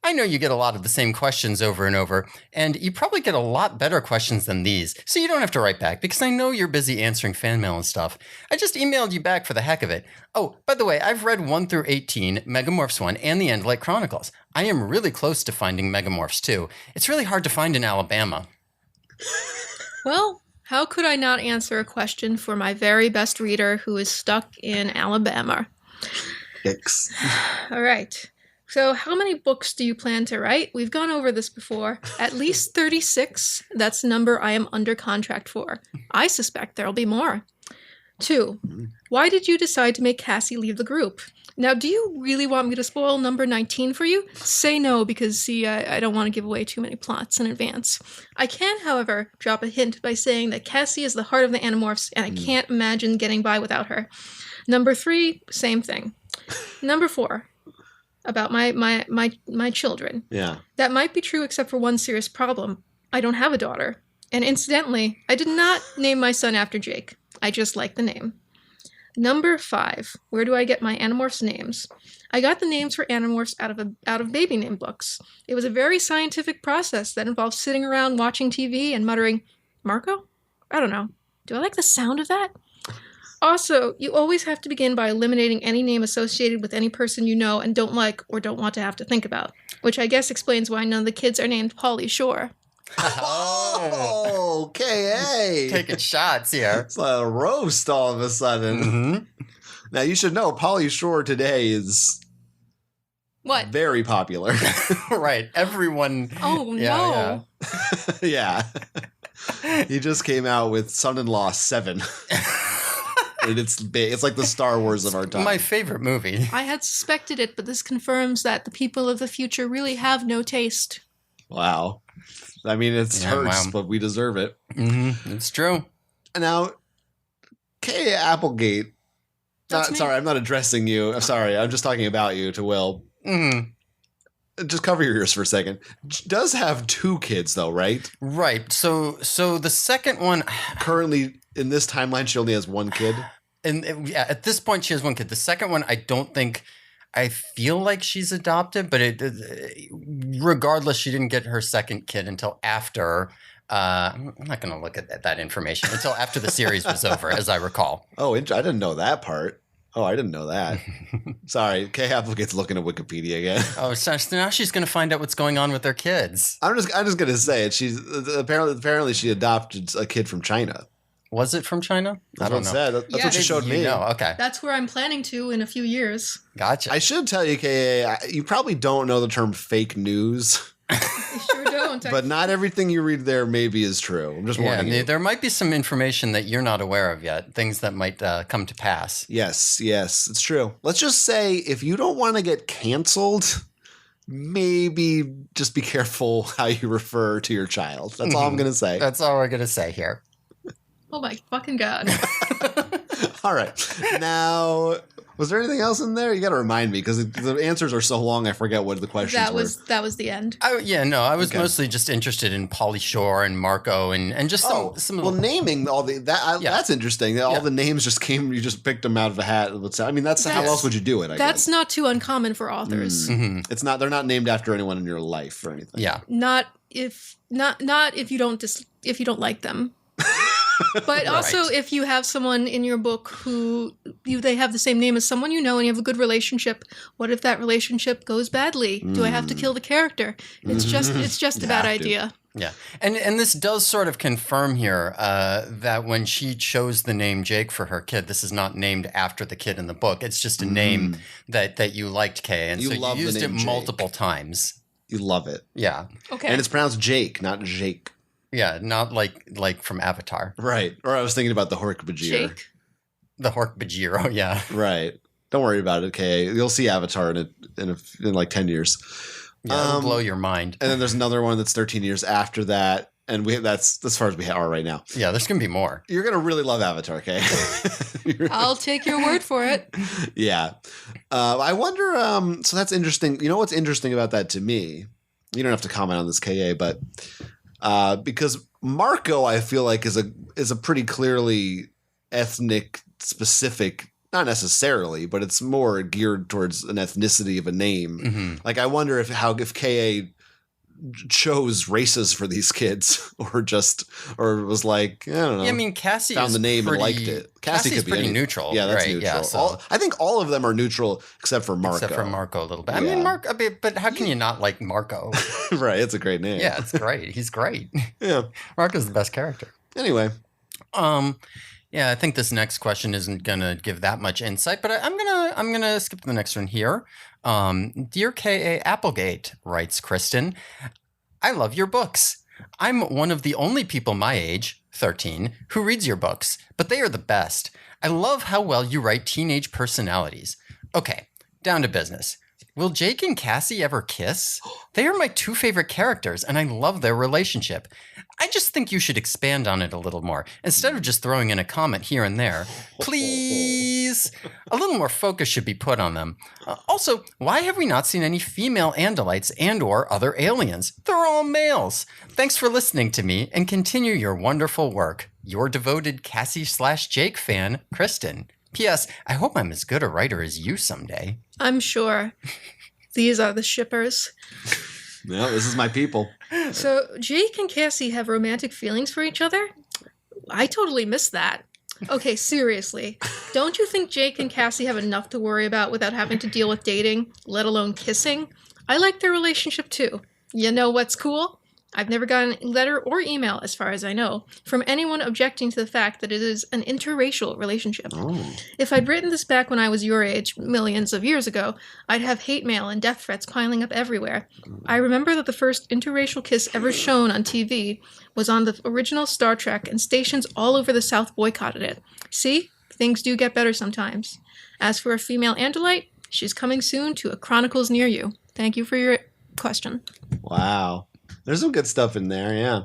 Speaker 1: I know you get a lot of the same questions over and over, and you probably get a lot better questions than these, so you don't have to write back because I know you're busy answering fan mail and stuff. I just emailed you back for the heck of it. Oh, by the way, I've read 1 through 18, Megamorphs 1, and the Endlight Chronicles. I am really close to finding Megamorphs 2. It's really hard to find in Alabama.
Speaker 3: Well, how could I not answer a question for my very best reader who is stuck in Alabama?
Speaker 2: Yikes.
Speaker 3: All right. So how many books do you plan to write? We've gone over this before. At least 36. That's the number I am under contract for. I suspect there'll be more. 2. Why did you decide to make Cassie leave the group? Now, do you really want me to spoil number 19 for you? Say no, because, see, I don't want to give away too many plots in advance. I can, however, drop a hint by saying that Cassie is the heart of the Animorphs, and I can't imagine getting by without her. Number 3, same thing. Number 4, about my children.
Speaker 2: Yeah.
Speaker 3: That might be true except for one serious problem. I don't have a daughter. And incidentally, I did not name my son after Jake. I just like the name. Number 5, where do I get my Animorphs names? I got the names for Animorphs out of baby name books. It was a very scientific process that involved sitting around watching TV and muttering, Marco? I don't know. Do I like the sound of that? Also, you always have to begin by eliminating any name associated with any person you know and don't like or don't want to have to think about, which I guess explains why none of the kids are named Pauly Shore.
Speaker 2: Oh, K.A.
Speaker 1: Taking shots here.
Speaker 2: It's a roast all of a sudden.
Speaker 1: Mm-hmm.
Speaker 2: Now, you should know Pauly Shore today is
Speaker 3: What?
Speaker 2: very popular.
Speaker 1: Right. Everyone.
Speaker 3: Oh,
Speaker 1: Yeah,
Speaker 3: no.
Speaker 2: Yeah. He just came out with Son-in-Law 7. And it's big. It's like the Star Wars of our time.
Speaker 1: My favorite movie.
Speaker 3: I had suspected it, but this confirms that the people of the future really have no taste.
Speaker 2: Wow. I mean, it hurts,
Speaker 1: wow.
Speaker 2: but we deserve it.
Speaker 1: Mm-hmm. It's true.
Speaker 2: Now, K. Applegate.
Speaker 3: That's me.
Speaker 2: Sorry, I'm not addressing you. I'm sorry. I'm just talking about you to Will.
Speaker 1: Mm-hmm.
Speaker 2: Just cover your ears for a second. Does have 2 kids, though, right?
Speaker 1: Right. So the second one.
Speaker 2: Currently, in this timeline, she only has 1 kid.
Speaker 1: And yeah, at this point, she has 1 kid. The second one, I don't think. I feel like she's adopted, but regardless, she didn't get her second kid until after. I'm not going to look at that information until after the series was over, as I recall.
Speaker 2: Oh, I didn't know that part. Oh, I didn't know that. Sorry, Kay Applegate's looking at Wikipedia again.
Speaker 1: Oh, so now she's going to find out what's going on with their kids.
Speaker 2: I'm just gonna say it. She's apparently she adopted a kid from China.
Speaker 1: Was it from China?
Speaker 2: That's what it said. That's what she
Speaker 3: Yes.
Speaker 2: showed me.
Speaker 1: You know, okay.
Speaker 3: That's where I'm planning to in a few years.
Speaker 1: Gotcha.
Speaker 2: I should tell you, Ka, you probably don't know the term fake news,
Speaker 3: I sure don't.
Speaker 2: but not everything you read there maybe is true. I'm just warning you.
Speaker 1: There might be some information that you're not aware of yet, things that might come to pass.
Speaker 2: Yes, it's true. Let's just say if you don't want to get canceled, maybe just be careful how you refer to your child. That's all I'm going to say.
Speaker 1: That's all we're going to say here.
Speaker 3: Oh my fucking God.
Speaker 2: All right. Now, was there anything else in there? You got to remind me because the answers are so long I forget what the questions were.
Speaker 3: That was the end.
Speaker 1: I was mostly just interested in Pauly Shore and Marco and just some of the...
Speaker 2: naming all that's interesting. All the names just came. You just picked them out of a hat. I mean, that's how else would you do it? I
Speaker 3: That's
Speaker 2: guess.
Speaker 3: not too uncommon for authors.
Speaker 1: Mhm.
Speaker 2: It's not. They're not named after anyone in your life or anything.
Speaker 1: Yeah.
Speaker 3: Not if you don't like them. But also, if you have someone in your book who they have the same name as someone you know and you have a good relationship, what if that relationship goes badly? Do I have to kill the character? It's just a bad idea.
Speaker 1: Yeah. And this does sort of confirm here that when she chose the name Jake for her kid, this is not named after the kid in the book. It's just a name that you liked, Kay. And so you used it multiple times.
Speaker 2: You love it.
Speaker 1: Yeah.
Speaker 3: Okay.
Speaker 2: And it's pronounced Jake, not Jake.
Speaker 1: Yeah, not like from Avatar.
Speaker 2: Right. Or I was thinking about the Hork-Bajir.
Speaker 3: Jake.
Speaker 1: The Hork-Bajir, yeah.
Speaker 2: Right. Don't worry about it, okay? You'll see Avatar in like 10 years.
Speaker 1: Yeah, it'll blow your mind.
Speaker 2: And then there's another one that's 13 years after that. And that's as far as we are right now.
Speaker 1: Yeah, there's going to be more.
Speaker 2: You're going to really love Avatar, okay?
Speaker 3: I'll take your word for it.
Speaker 2: Yeah. I wonder, so that's interesting. You know what's interesting about that to me? You don't have to comment on this, Ka, but because Marco, I feel like is a pretty clearly ethnic specific not necessarily, but it's more geared towards an ethnicity of a name.
Speaker 1: Mm-hmm.
Speaker 2: Like, I wonder if KA chose races for these kids, or was like, I don't know.
Speaker 1: Yeah, I mean, Cassie
Speaker 2: found
Speaker 1: is
Speaker 2: the name
Speaker 1: pretty,
Speaker 2: and liked it.
Speaker 1: Cassie's
Speaker 2: could be
Speaker 1: pretty neutral.
Speaker 2: Yeah, that's
Speaker 1: right,
Speaker 2: neutral.
Speaker 1: Yeah, so,
Speaker 2: I think all of them are neutral except for Marco.
Speaker 1: except for Marco a little bit. I
Speaker 2: Yeah.
Speaker 1: mean, but how can you not like Marco?
Speaker 2: Right, it's a great name.
Speaker 1: Yeah, it's great. He's great.
Speaker 2: Yeah.
Speaker 1: Marco's the best character.
Speaker 2: Anyway.
Speaker 1: Yeah, I think this next question isn't gonna give that much insight, but I'm gonna skip to the next one here. Dear K.A. Applegate, writes Kristen, I love your books. I'm one of the only people my age, 13, who reads your books, but they are the best. I love how well you write teenage personalities. Okay, down to business. Will Jake and Cassie ever kiss? They are my two favorite characters, and I love their relationship. I just think you should expand on it a little more, instead of just throwing in a comment here and there. Please! A little more focus should be put on them. Also, why have we not seen any female Andalites and or other aliens? They're all males. Thanks for listening to me, and continue your wonderful work. Your devoted Cassie/Jake fan, Kristen. P.S. I hope I'm as good a writer as you someday.
Speaker 3: I'm sure. These are the shippers.
Speaker 2: No, this is my people.
Speaker 3: So Jake and Cassie have romantic feelings for each other? I totally missed that. Okay, seriously. Don't you think Jake and Cassie have enough to worry about without having to deal with dating, let alone kissing? I like their relationship too. You know what's cool? I've never gotten a letter or email, as far as I know, from anyone objecting to the fact that it is an interracial relationship.
Speaker 2: Oh.
Speaker 3: If I'd written this back when I was your age, millions of years ago, I'd have hate mail and death threats piling up everywhere. I remember that the first interracial kiss ever shown on TV was on the original Star Trek, and stations all over the South boycotted it. See? Things do get better sometimes. As for a female Andalite, she's coming soon to a Chronicles near you. Thank you for your question.
Speaker 2: Wow. There's some good stuff in there, yeah.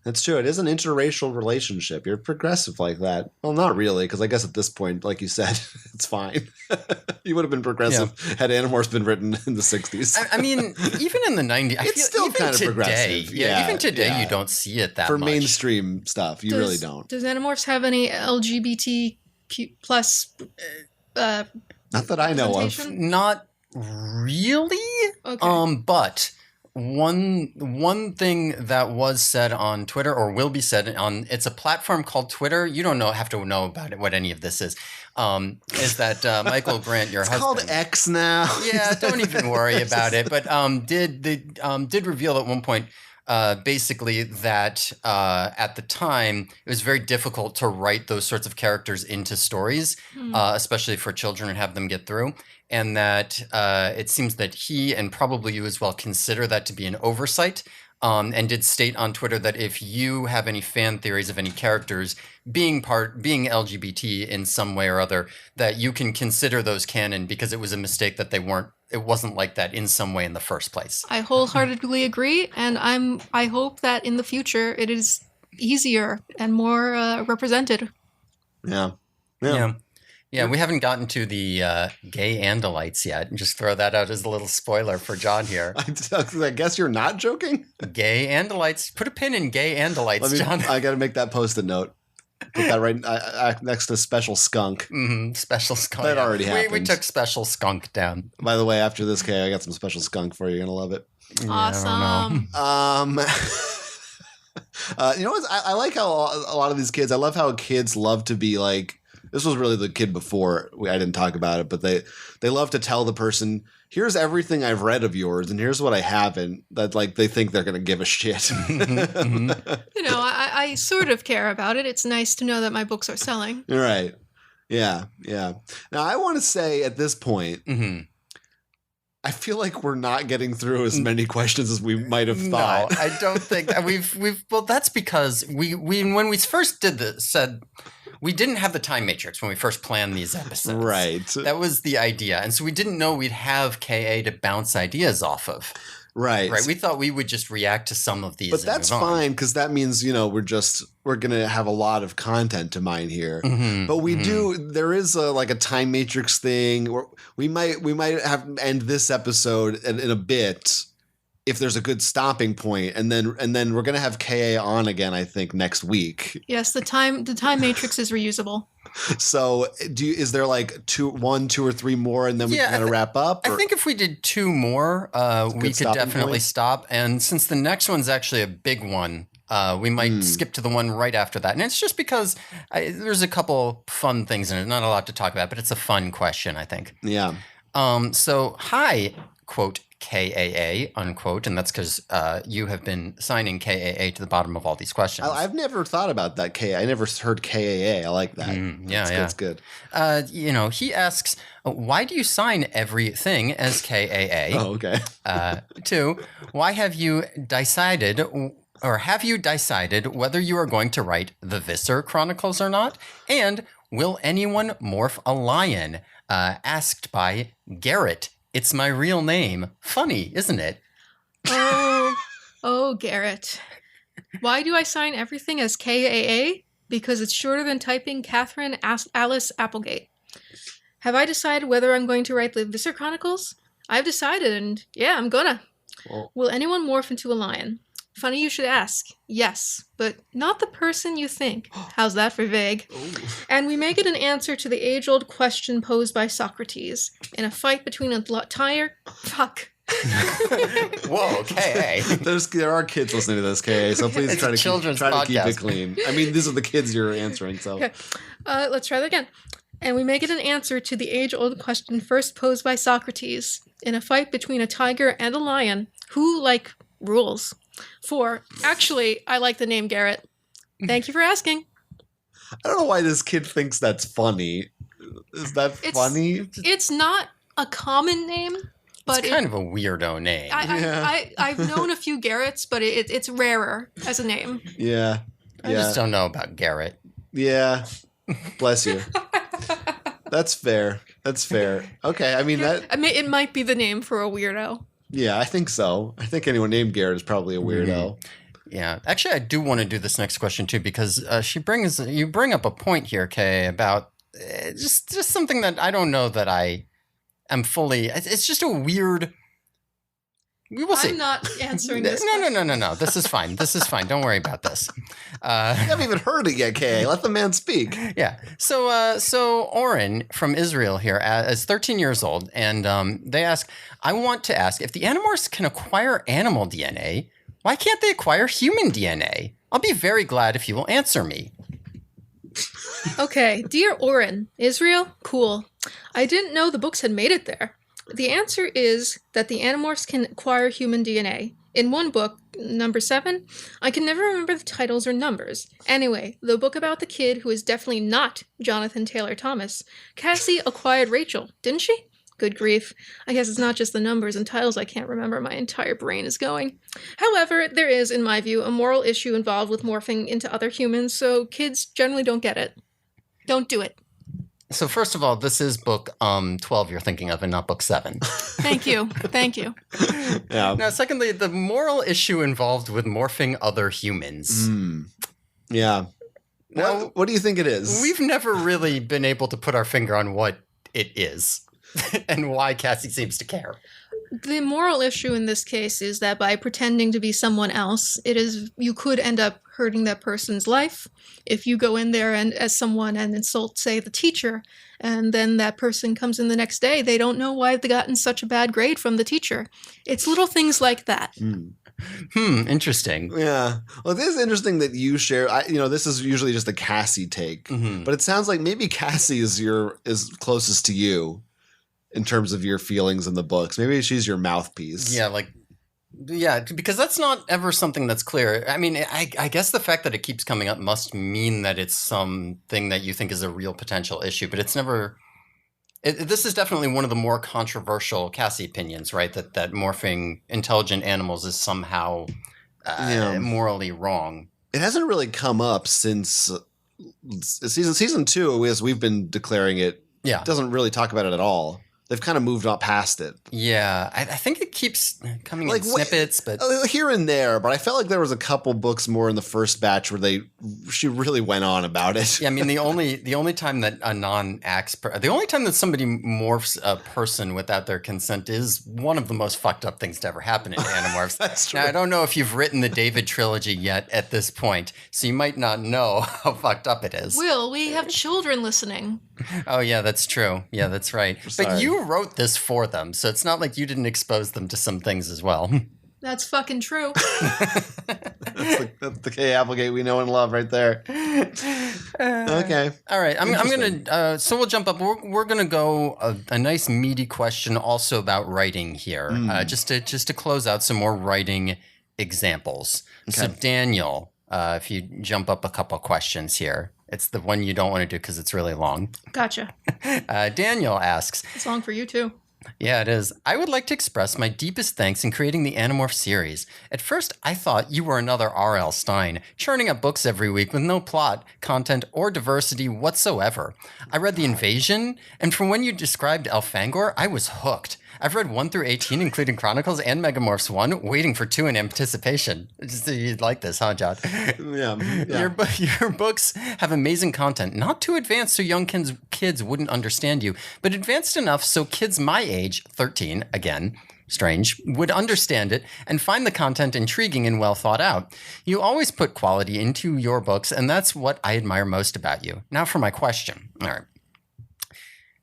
Speaker 2: That's true. It is an interracial relationship. You're progressive like that. Well, not really, because I guess at this point, like you said, it's fine. You would have been progressive had Animorphs been written in the 60s.
Speaker 1: I mean, even in the 90s, I
Speaker 2: It's
Speaker 1: feel
Speaker 2: still
Speaker 1: even
Speaker 2: kind of
Speaker 1: today,
Speaker 2: progressive.
Speaker 1: Yeah, even today,
Speaker 2: yeah.
Speaker 1: you don't see it that
Speaker 2: For
Speaker 1: much.
Speaker 2: mainstream stuff, you really don't.
Speaker 3: Does Animorphs have any LGBTQ plus
Speaker 2: Not that I know of.
Speaker 3: representation?
Speaker 1: Not really.
Speaker 3: Okay.
Speaker 1: But one thing that was said on Twitter, or will be said on, it's a platform called Twitter. You don't have to know about it, what any of this is that Michael Grant, your
Speaker 2: It's
Speaker 1: husband,
Speaker 2: called X now.
Speaker 1: yeah, don't even worry about it. But did reveal at one point, basically that at the time it was very difficult to write those sorts of characters into stories, especially for children, and have them get through. And that it seems that he, and probably you as well, consider that to be an oversight. And did state on Twitter that if you have any fan theories of any characters being LGBT in some way or other, that you can consider those canon, because it was a mistake that it wasn't like that in some way in the first place.
Speaker 3: I wholeheartedly agree, and I hope that in the future it is easier and more represented.
Speaker 2: Yeah.
Speaker 1: Yeah, we haven't gotten to the gay Andalites yet. Just throw that out as a little spoiler for John here.
Speaker 2: I guess you're not joking?
Speaker 1: Gay Andalites. Put a pin in gay Andalites, John.
Speaker 2: I got to make that post-it note. Put that right next to Special Skunk.
Speaker 1: Mm-hmm. Special Skunk.
Speaker 2: That already happened.
Speaker 1: We took Special Skunk down.
Speaker 2: By the way, after this, Kay, I got some Special Skunk for you. You're going to love it.
Speaker 3: Awesome.
Speaker 2: You know what? I like how a lot of these kids, I love how kids love to be like, this was really the kid before I didn't talk about it, but they love to tell the person, here's everything I've read of yours and here's what I haven't, that like they think they're going to give a shit.
Speaker 3: You know, I sort of care about it. It's nice to know that my books are selling.
Speaker 2: Right. Yeah. Now I want to say at this point, I feel like we're not getting through as many questions as we might have thought.
Speaker 1: No, I don't think we've well, that's because we when we first did this, said we didn't have the time matrix when we first planned these episodes.
Speaker 2: Right.
Speaker 1: That was the idea. And so we didn't know we'd have KA to bounce ideas off of.
Speaker 2: Right.
Speaker 1: We thought we would just react to some of these.
Speaker 2: But that's fine, because that means, we're going to have a lot of content to mine here. But we there is a time matrix thing. We might have end this episode in a bit if there's a good stopping point, and then we're gonna have KA on again, I think, next week.
Speaker 3: Yes, the time matrix is reusable.
Speaker 2: So is there like one, two or three more, and then we gotta wrap up?
Speaker 1: I think if we did two more, we could definitely stop. And since the next one's actually a big one, we might skip to the one right after that. And it's just because there's a couple fun things in it. Not a lot to talk about, but it's a fun question, I think.
Speaker 2: Yeah.
Speaker 1: So, hi, quote, KAA, unquote, and that's because you have been signing KAA to the bottom of all these questions.
Speaker 2: I've never thought about that. I never heard KAA. I like that. That's good.
Speaker 1: He asks, why do you sign everything as KAA?
Speaker 2: Oh, okay.
Speaker 1: 2, why have you decided whether you are going to write the Visser Chronicles or not? And will anyone morph a lion? Asked by Garrett. It's my real name. Funny, isn't it?
Speaker 3: Oh, Garrett. Why do I sign everything as KAA? Because it's shorter than typing Catherine Alice Applegate. Have I decided whether I'm going to write the Visser Chronicles? I've decided, and yeah, I'm gonna.
Speaker 2: Well,
Speaker 3: will anyone morph into a lion? Funny you should ask. Yes, but not the person you think. How's that for vague? And we make it an answer to the age-old question posed by Socrates. In a fight between a tiger... Fuck.
Speaker 1: Whoa, K.A.
Speaker 2: There are kids listening to this, K.A., so please try to keep it clean. I mean, these are the kids you're answering, so...
Speaker 3: Okay. Let's try that again. And we make it an answer to the age-old question first posed by Socrates. In a fight between a tiger and a lion, who, rules? 4, actually, I like the name Garrett. Thank you for asking.
Speaker 2: I don't know why this kid thinks that's funny. Is that funny?
Speaker 3: It's not a common name, but
Speaker 1: it's kind of a weirdo name.
Speaker 3: I've known a few Garretts, but it's rarer as a name.
Speaker 2: Yeah.
Speaker 1: I just don't know about Garrett.
Speaker 2: Yeah. Bless you. That's fair. Okay, I mean
Speaker 3: it might be the name for a weirdo.
Speaker 2: Yeah, I think so. I think anyone named Garrett is probably a weirdo.
Speaker 1: Yeah. Actually, I do want to do this next question, too, because you bring up a point here, Kay, about just something that I don't know that I am fully... It's just a weird... We will see.
Speaker 3: I'm not answering this.
Speaker 1: No. This is fine. Don't worry about this.
Speaker 2: You haven't even heard it yet, Kay. Let the man speak.
Speaker 1: Yeah. So Oren from Israel here is 13 years old, and they ask, I want to ask, if the Animorphs can acquire animal DNA, why can't they acquire human DNA? I'll be very glad if you will answer me.
Speaker 3: Okay. Dear Oren, Israel? Cool. I didn't know the books had made it there. The answer is that the Animorphs can acquire human DNA. In one book, number 7, I can never remember the titles or numbers. Anyway, the book about the kid who is definitely not Jonathan Taylor Thomas, Cassie acquired Rachel, didn't she? Good grief. I guess it's not just the numbers and titles I can't remember. My entire brain is going. However, there is, in my view, a moral issue involved with morphing into other humans, so kids generally don't get it. Don't do it.
Speaker 1: So first of all, this is book 12 you're thinking of and not book 7.
Speaker 3: Thank you.
Speaker 2: Yeah.
Speaker 1: Now, secondly, the moral issue involved with morphing other humans.
Speaker 2: Yeah.
Speaker 1: Now,
Speaker 2: what do you think it is?
Speaker 1: We've never really been able to put our finger on what it is and why Cassie seems to care.
Speaker 3: The moral issue in this case is that by pretending to be someone else, you could end up hurting that person's life. If you go in there and as someone and insult, say, the teacher, and then that person comes in the next day, they don't know why they've gotten such a bad grade from the teacher. It's little things like that.
Speaker 1: Interesting.
Speaker 2: Yeah. Well, it is interesting that you share. This is usually just a Cassie take, but it sounds like maybe Cassie is closest to you in terms of your feelings in the books. Maybe she's your mouthpiece.
Speaker 1: Yeah, because that's not ever something that's clear. I mean, I guess the fact that it keeps coming up must mean that it's something that you think is a real potential issue, but it's never... this is definitely one of the more controversial Cassie opinions, right? That morphing intelligent animals is somehow morally wrong.
Speaker 2: It hasn't really come up since season 2, as we've been declaring it.
Speaker 1: Yeah.
Speaker 2: Doesn't really talk about it at all. they've kind of moved up past it.
Speaker 1: Yeah, I think it keeps coming
Speaker 2: Like,
Speaker 1: in snippets, but
Speaker 2: Here and there, but I felt like there was a couple books more in the first batch where she really went on about it.
Speaker 1: yeah, I mean the only time that a non-axe the only time that somebody morphs a person without their consent is one of the most fucked up things to ever happen in Animorphs.
Speaker 2: That's true.
Speaker 1: Now I don't know if you've written the David trilogy yet at this point, so you might not know how fucked up it is.
Speaker 3: Will, we have children listening.
Speaker 1: Oh yeah, that's true. Yeah, that's right.
Speaker 2: Sorry.
Speaker 1: But you wrote this for them, so it's not like you didn't expose them to some things as well.
Speaker 3: That's fucking true.
Speaker 2: That's the K. Applegate we know and love right there. Okay.
Speaker 1: All right, I'm gonna. So we'll jump up. We're gonna go a nice meaty question also about writing here, just to close out some more writing examples.
Speaker 2: Okay.
Speaker 1: So Daniel, if you jump up a couple questions here, it's the one you don't want to do because it's really long.
Speaker 3: Gotcha.
Speaker 1: Daniel asks.
Speaker 3: It's long for you too.
Speaker 1: Yeah, it is. I would like to express my deepest thanks in creating the Animorph series. At first, I thought you were another R.L. Stine, churning up books every week with no plot, content, or diversity whatsoever. I read The Invasion, and from when you described Elfangor, I was hooked. I've read 1 through 18, including Chronicles and Megamorphs 1, waiting for 2 in anticipation. You'd like this, huh, John?
Speaker 2: Yeah.
Speaker 1: Your books have amazing content, not too advanced so young kids wouldn't understand you, but advanced enough so kids my age, 13, again, strange, would understand it and find the content intriguing and well thought out. You always put quality into your books, and that's what I admire most about you. Now for my question. All right.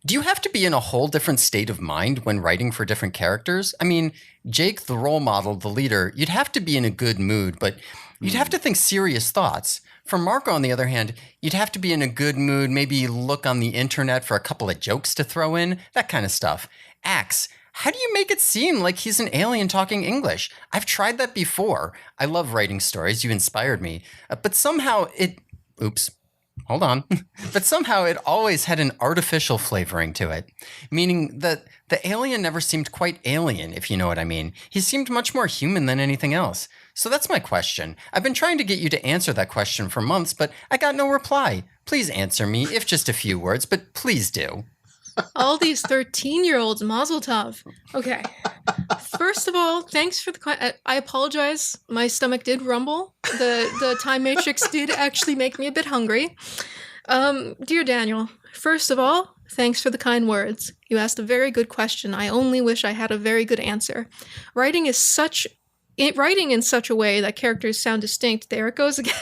Speaker 1: Do you have to be in a whole different state of mind when writing for different characters? I mean, Jake, the role model, the leader, you'd have to be in a good mood, but you'd have to think serious thoughts. For Marco, on the other hand, you'd have to be in a good mood, maybe look on the internet for a couple of jokes to throw in, that kind of stuff. Axe, how do you make it seem like he's an alien talking English? I've tried that before. I love writing stories. You inspired me. But somehow it... Oops. Hold on. But somehow it always had an artificial flavoring to it, meaning that the alien never seemed quite alien, if you know what I mean. He seemed much more human than anything else. So that's my question. I've been trying to get you to answer that question for months, but I got no reply. Please answer me, if just a few words, but please do.
Speaker 3: All these 13-year-olds, mazel tov. Okay. First of all, thanks for the question. I apologize. My stomach did rumble. The time matrix did actually make me a bit hungry. Dear Daniel, first of all, thanks for the kind words. You asked a very good question. I only wish I had a very good answer. Writing in such a way that characters sound distinct. There it goes again.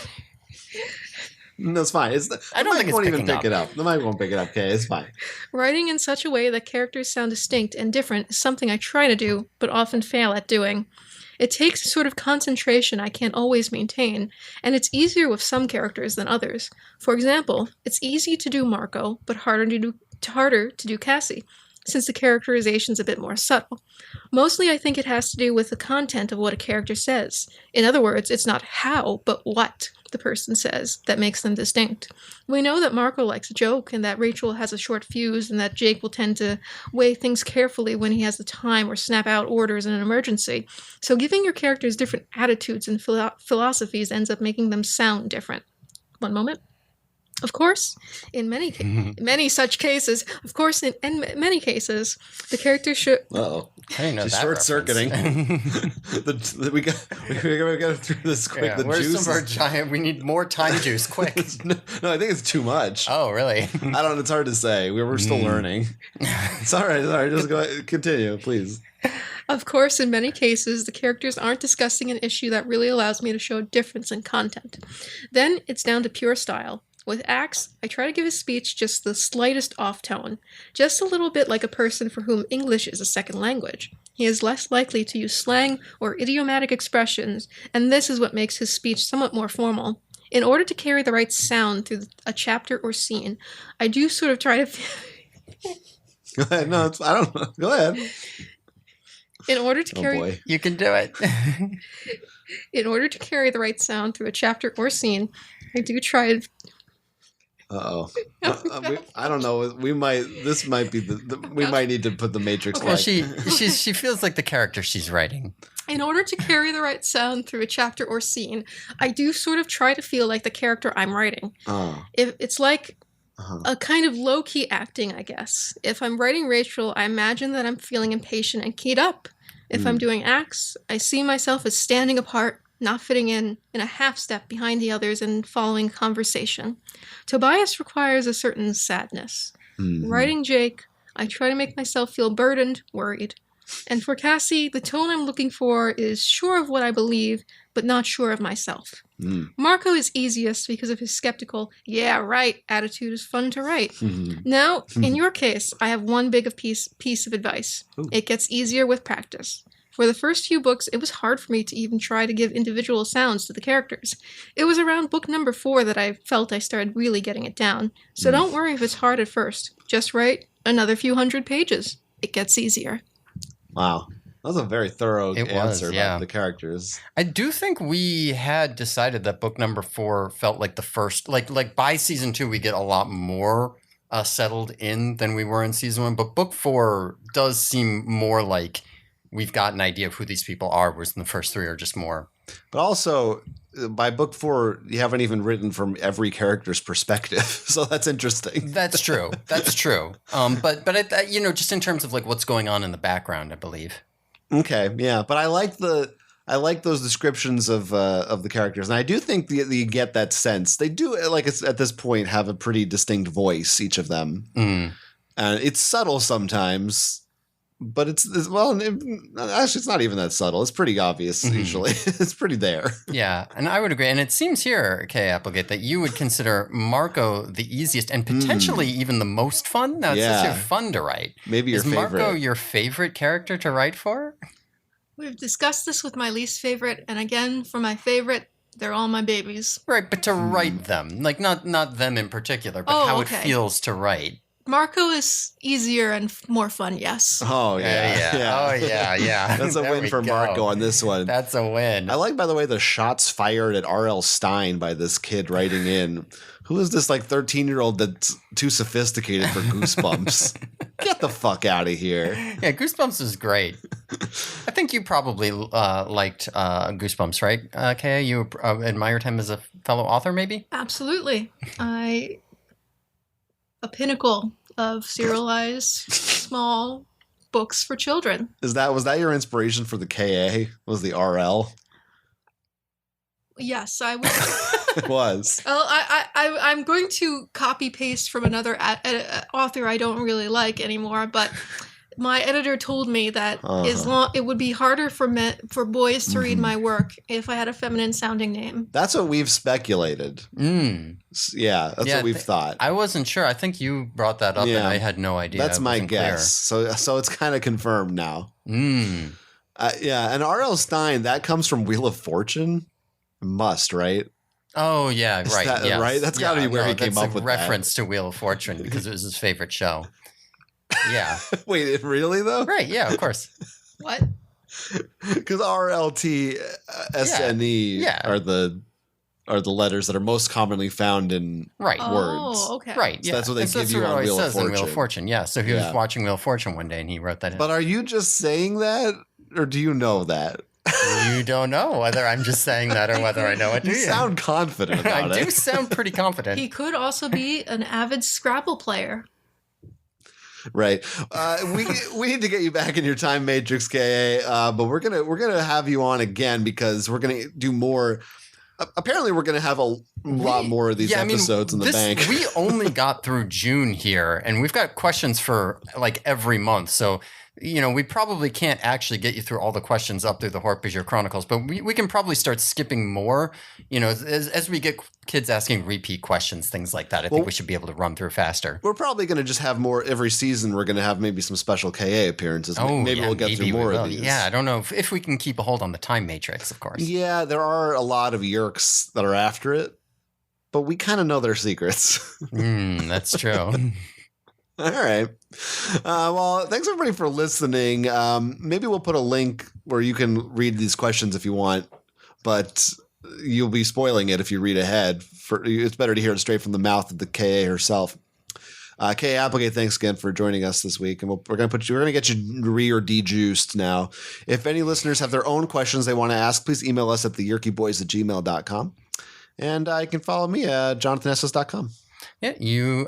Speaker 2: No, it's fine.
Speaker 1: I don't think it's
Speaker 2: won't even
Speaker 1: picking
Speaker 2: pick it up. The mic won't pick it up. Okay, it's fine.
Speaker 3: Writing in such a way that characters sound distinct and different is something I try to do, but often fail at doing. It takes a sort of concentration I can't always maintain, and it's easier with some characters than others. For example, it's easy to do Marco, but harder to do Cassie, since the characterization's a bit more subtle. Mostly I think it has to do with the content of what a character says. In other words, it's not how, but what the person says that makes them distinct. We know that Marco likes a joke, and that Rachel has a short fuse, and that Jake will tend to weigh things carefully when he has the time or snap out orders in an emergency. So giving your characters different attitudes and philosophies ends up making them sound different. One moment. Of course, in many such cases, the character should...
Speaker 2: Uh-oh.
Speaker 1: I didn't know
Speaker 2: She's
Speaker 1: that
Speaker 2: short-circuiting.
Speaker 1: reference.
Speaker 2: we got to through this quick.
Speaker 1: Yeah,
Speaker 2: the
Speaker 1: where's
Speaker 2: juice
Speaker 1: some of our giant... We need more time juice, quick.
Speaker 2: no, I think it's too much.
Speaker 1: Oh, really?
Speaker 2: I don't know. It's hard to say. We're still learning. It's all right. Sorry. Just go ahead. Continue, please.
Speaker 3: Of course, in many cases, the characters aren't discussing an issue that really allows me to show a difference in content. Then it's down to pure style. With Axe, I try to give his speech just the slightest off-tone, just a little bit like a person for whom English is a second language. He is less likely to use slang or idiomatic expressions, and this is what makes his speech somewhat more formal. In order to carry the right sound through a chapter or scene, I do sort of try to...
Speaker 2: Go ahead. No, I don't know. Go ahead.
Speaker 3: In order to carry...
Speaker 2: Oh, boy.
Speaker 1: You can do it.
Speaker 3: In order to carry the right sound through a chapter or scene, I do try to...
Speaker 2: Uh-oh. I don't know. This might be we might need to put the Matrix
Speaker 1: Well,
Speaker 2: like.
Speaker 1: she feels like the character she's writing.
Speaker 3: In order to carry the right sound through a chapter or scene, I do sort of try to feel like the character I'm writing.
Speaker 2: Oh.
Speaker 3: If it's like a kind of low-key acting, I guess. If I'm writing Rachel, I imagine that I'm feeling impatient and keyed up. If I'm doing Axe, I see myself as standing apart, not fitting in a half step behind the others and following conversation. Tobias requires a certain sadness. Writing Jake, I try to make myself feel burdened, worried. And for Cassie, the tone I'm looking for is sure of what I believe, but not sure of myself. Marco is easiest because of his skeptical, yeah, right, attitude is fun to write. Now, in your case, I have one big piece of advice. It gets easier with practice. For the first few books, it was hard for me to even try to give individual sounds to the characters. It was around book number 4 that I felt I started really getting it down. So don't worry if it's hard at first. Just write another few hundred pages. It gets easier.
Speaker 2: Wow. That was a very thorough answer
Speaker 1: yeah.
Speaker 2: about the characters.
Speaker 1: I do think we had decided that book number 4 felt like the first, like by season 2, we get a lot more settled in than we were in season 1. But book 4 does seem more like we've got an idea of who these people are, whereas in the first 3 are just more.
Speaker 2: But also, by book 4, you haven't even written from every character's perspective, so that's interesting.
Speaker 1: That's true. That's true. But just in terms of like what's going on in the background, I believe.
Speaker 2: Okay, yeah, but I like those descriptions of the characters, and I do think that you get that sense. They do, like at this point, have a pretty distinct voice, each of them, and it's subtle sometimes. But actually, it's not even that subtle. It's pretty obvious, usually. It's pretty there.
Speaker 1: Yeah, and I would agree. And it seems here, Kay Applegate, that you would consider Marco the easiest and potentially even the most fun. Now, it's fun to write.
Speaker 2: Maybe your favorite.
Speaker 1: Is Marco your favorite character to write for?
Speaker 3: We've discussed this with my least favorite, and again, for my favorite, they're all my babies.
Speaker 1: Right, but to write them. Like, not them in particular, but how it feels to write.
Speaker 3: Marco is easier and more fun, yes.
Speaker 2: Oh, yeah.
Speaker 1: Oh, yeah.
Speaker 2: That's a win for Marco on this one.
Speaker 1: That's a win.
Speaker 2: I like, by the way, the shots fired at R.L. Stine by this kid writing in. Who is this, 13-year-old that's too sophisticated for Goosebumps? Get the fuck out of here.
Speaker 1: Yeah, Goosebumps is great. I think you probably liked Goosebumps, right, Kaya? You admired him as a fellow author, maybe?
Speaker 3: Absolutely. A pinnacle of serialized small books for children.
Speaker 2: Was that your inspiration for the KA? Was the RL?
Speaker 3: Yes, I was.
Speaker 2: It was.
Speaker 3: Well, I'm going to copy paste from another author I don't really like anymore, but my editor told me that it would be harder for boys to read my work if I had a feminine sounding name.
Speaker 2: That's what we've speculated. Yeah, that's what we've thought.
Speaker 1: I wasn't sure. I think you brought that up, and I had no idea.
Speaker 2: That's my guess. Clear. So it's kind of confirmed now. Yeah, and R.L. Stine, that comes from Wheel of Fortune. Must, right?
Speaker 1: Oh yeah, right.
Speaker 2: Right. That's got to be where he came up with
Speaker 1: reference to Wheel of Fortune because it was his favorite show. Yeah.
Speaker 2: Wait, really though?
Speaker 1: Right. Yeah, of course.
Speaker 3: What?
Speaker 2: Because RLT, SNE are the letters that are most commonly found in words.
Speaker 3: Oh, okay.
Speaker 1: Right.
Speaker 2: So that's what they give you on Wheel of Fortune.
Speaker 1: Wheel of Fortune. Yeah. So he was watching Wheel of Fortune one day and he wrote that in.
Speaker 2: But are you just saying that, or do you know that?
Speaker 1: You don't know whether I'm just saying that or whether I know it.
Speaker 2: You sound confident about it.
Speaker 1: I do sound pretty confident.
Speaker 3: He could also be an avid Scrabble player.
Speaker 2: Right. We need to get you back in your time matrix, KA. But we're gonna have you on again because we're gonna do more. Apparently, we're gonna have a lot more of these episodes in the bank.
Speaker 1: We only got through June here, and we've got questions for like every month. So we probably can't actually get you through all the questions up through the Hork-Bajir Chronicles, but we can probably start skipping more, as we get kids asking repeat questions, things like that. I think we should be able to run through faster.
Speaker 2: We're probably going to just have more every season. We're going to have maybe some special KA appearances. Maybe we'll get through more of these.
Speaker 1: Yeah, I don't know if we can keep a hold on the time matrix, of course.
Speaker 2: Yeah, there are a lot of Yerks that are after it, but we kind of know their secrets.
Speaker 1: That's true.
Speaker 2: All right. Well, thanks everybody for listening. Maybe we'll put a link where you can read these questions if you want, but you'll be spoiling it if you read ahead. It's better to hear it straight from the mouth of the KA herself. KA Applegate, thanks again for joining us this week, and we're going to get you re or de-juiced now. If any listeners have their own questions they want to ask, please email us at theyerkyboys@gmail.com, and you can follow me at jonathanesses.com.
Speaker 1: You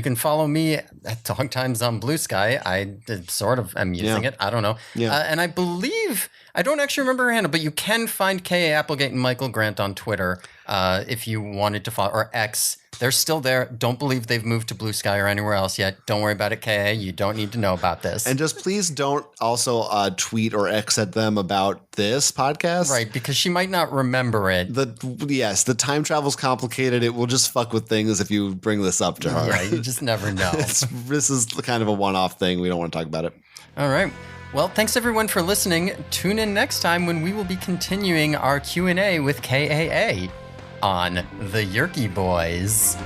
Speaker 1: can follow me at Dog Times on Blue Sky. I sort of am using it. I don't know.
Speaker 2: Yeah.
Speaker 1: And I believe, I don't actually remember her handle, but you can find K.A. Applegate and Michael Grant on Twitter if you wanted to follow, or X. They're still there. Don't believe they've moved to Blue Sky or anywhere else yet. Don't worry about it, K.A. You don't need to know about this.
Speaker 2: And just please don't also tweet or X at them about this podcast.
Speaker 1: Right, because she might not remember it.
Speaker 2: The time travel's complicated. It will just fuck with things if you bring this up to her.
Speaker 1: Yeah, you just never know.
Speaker 2: This is kind of a one-off thing. We don't want to talk about it.
Speaker 1: All right. Well, thanks everyone for listening. Tune in next time when we will be continuing our Q&A with KAA on the Yerky Boys.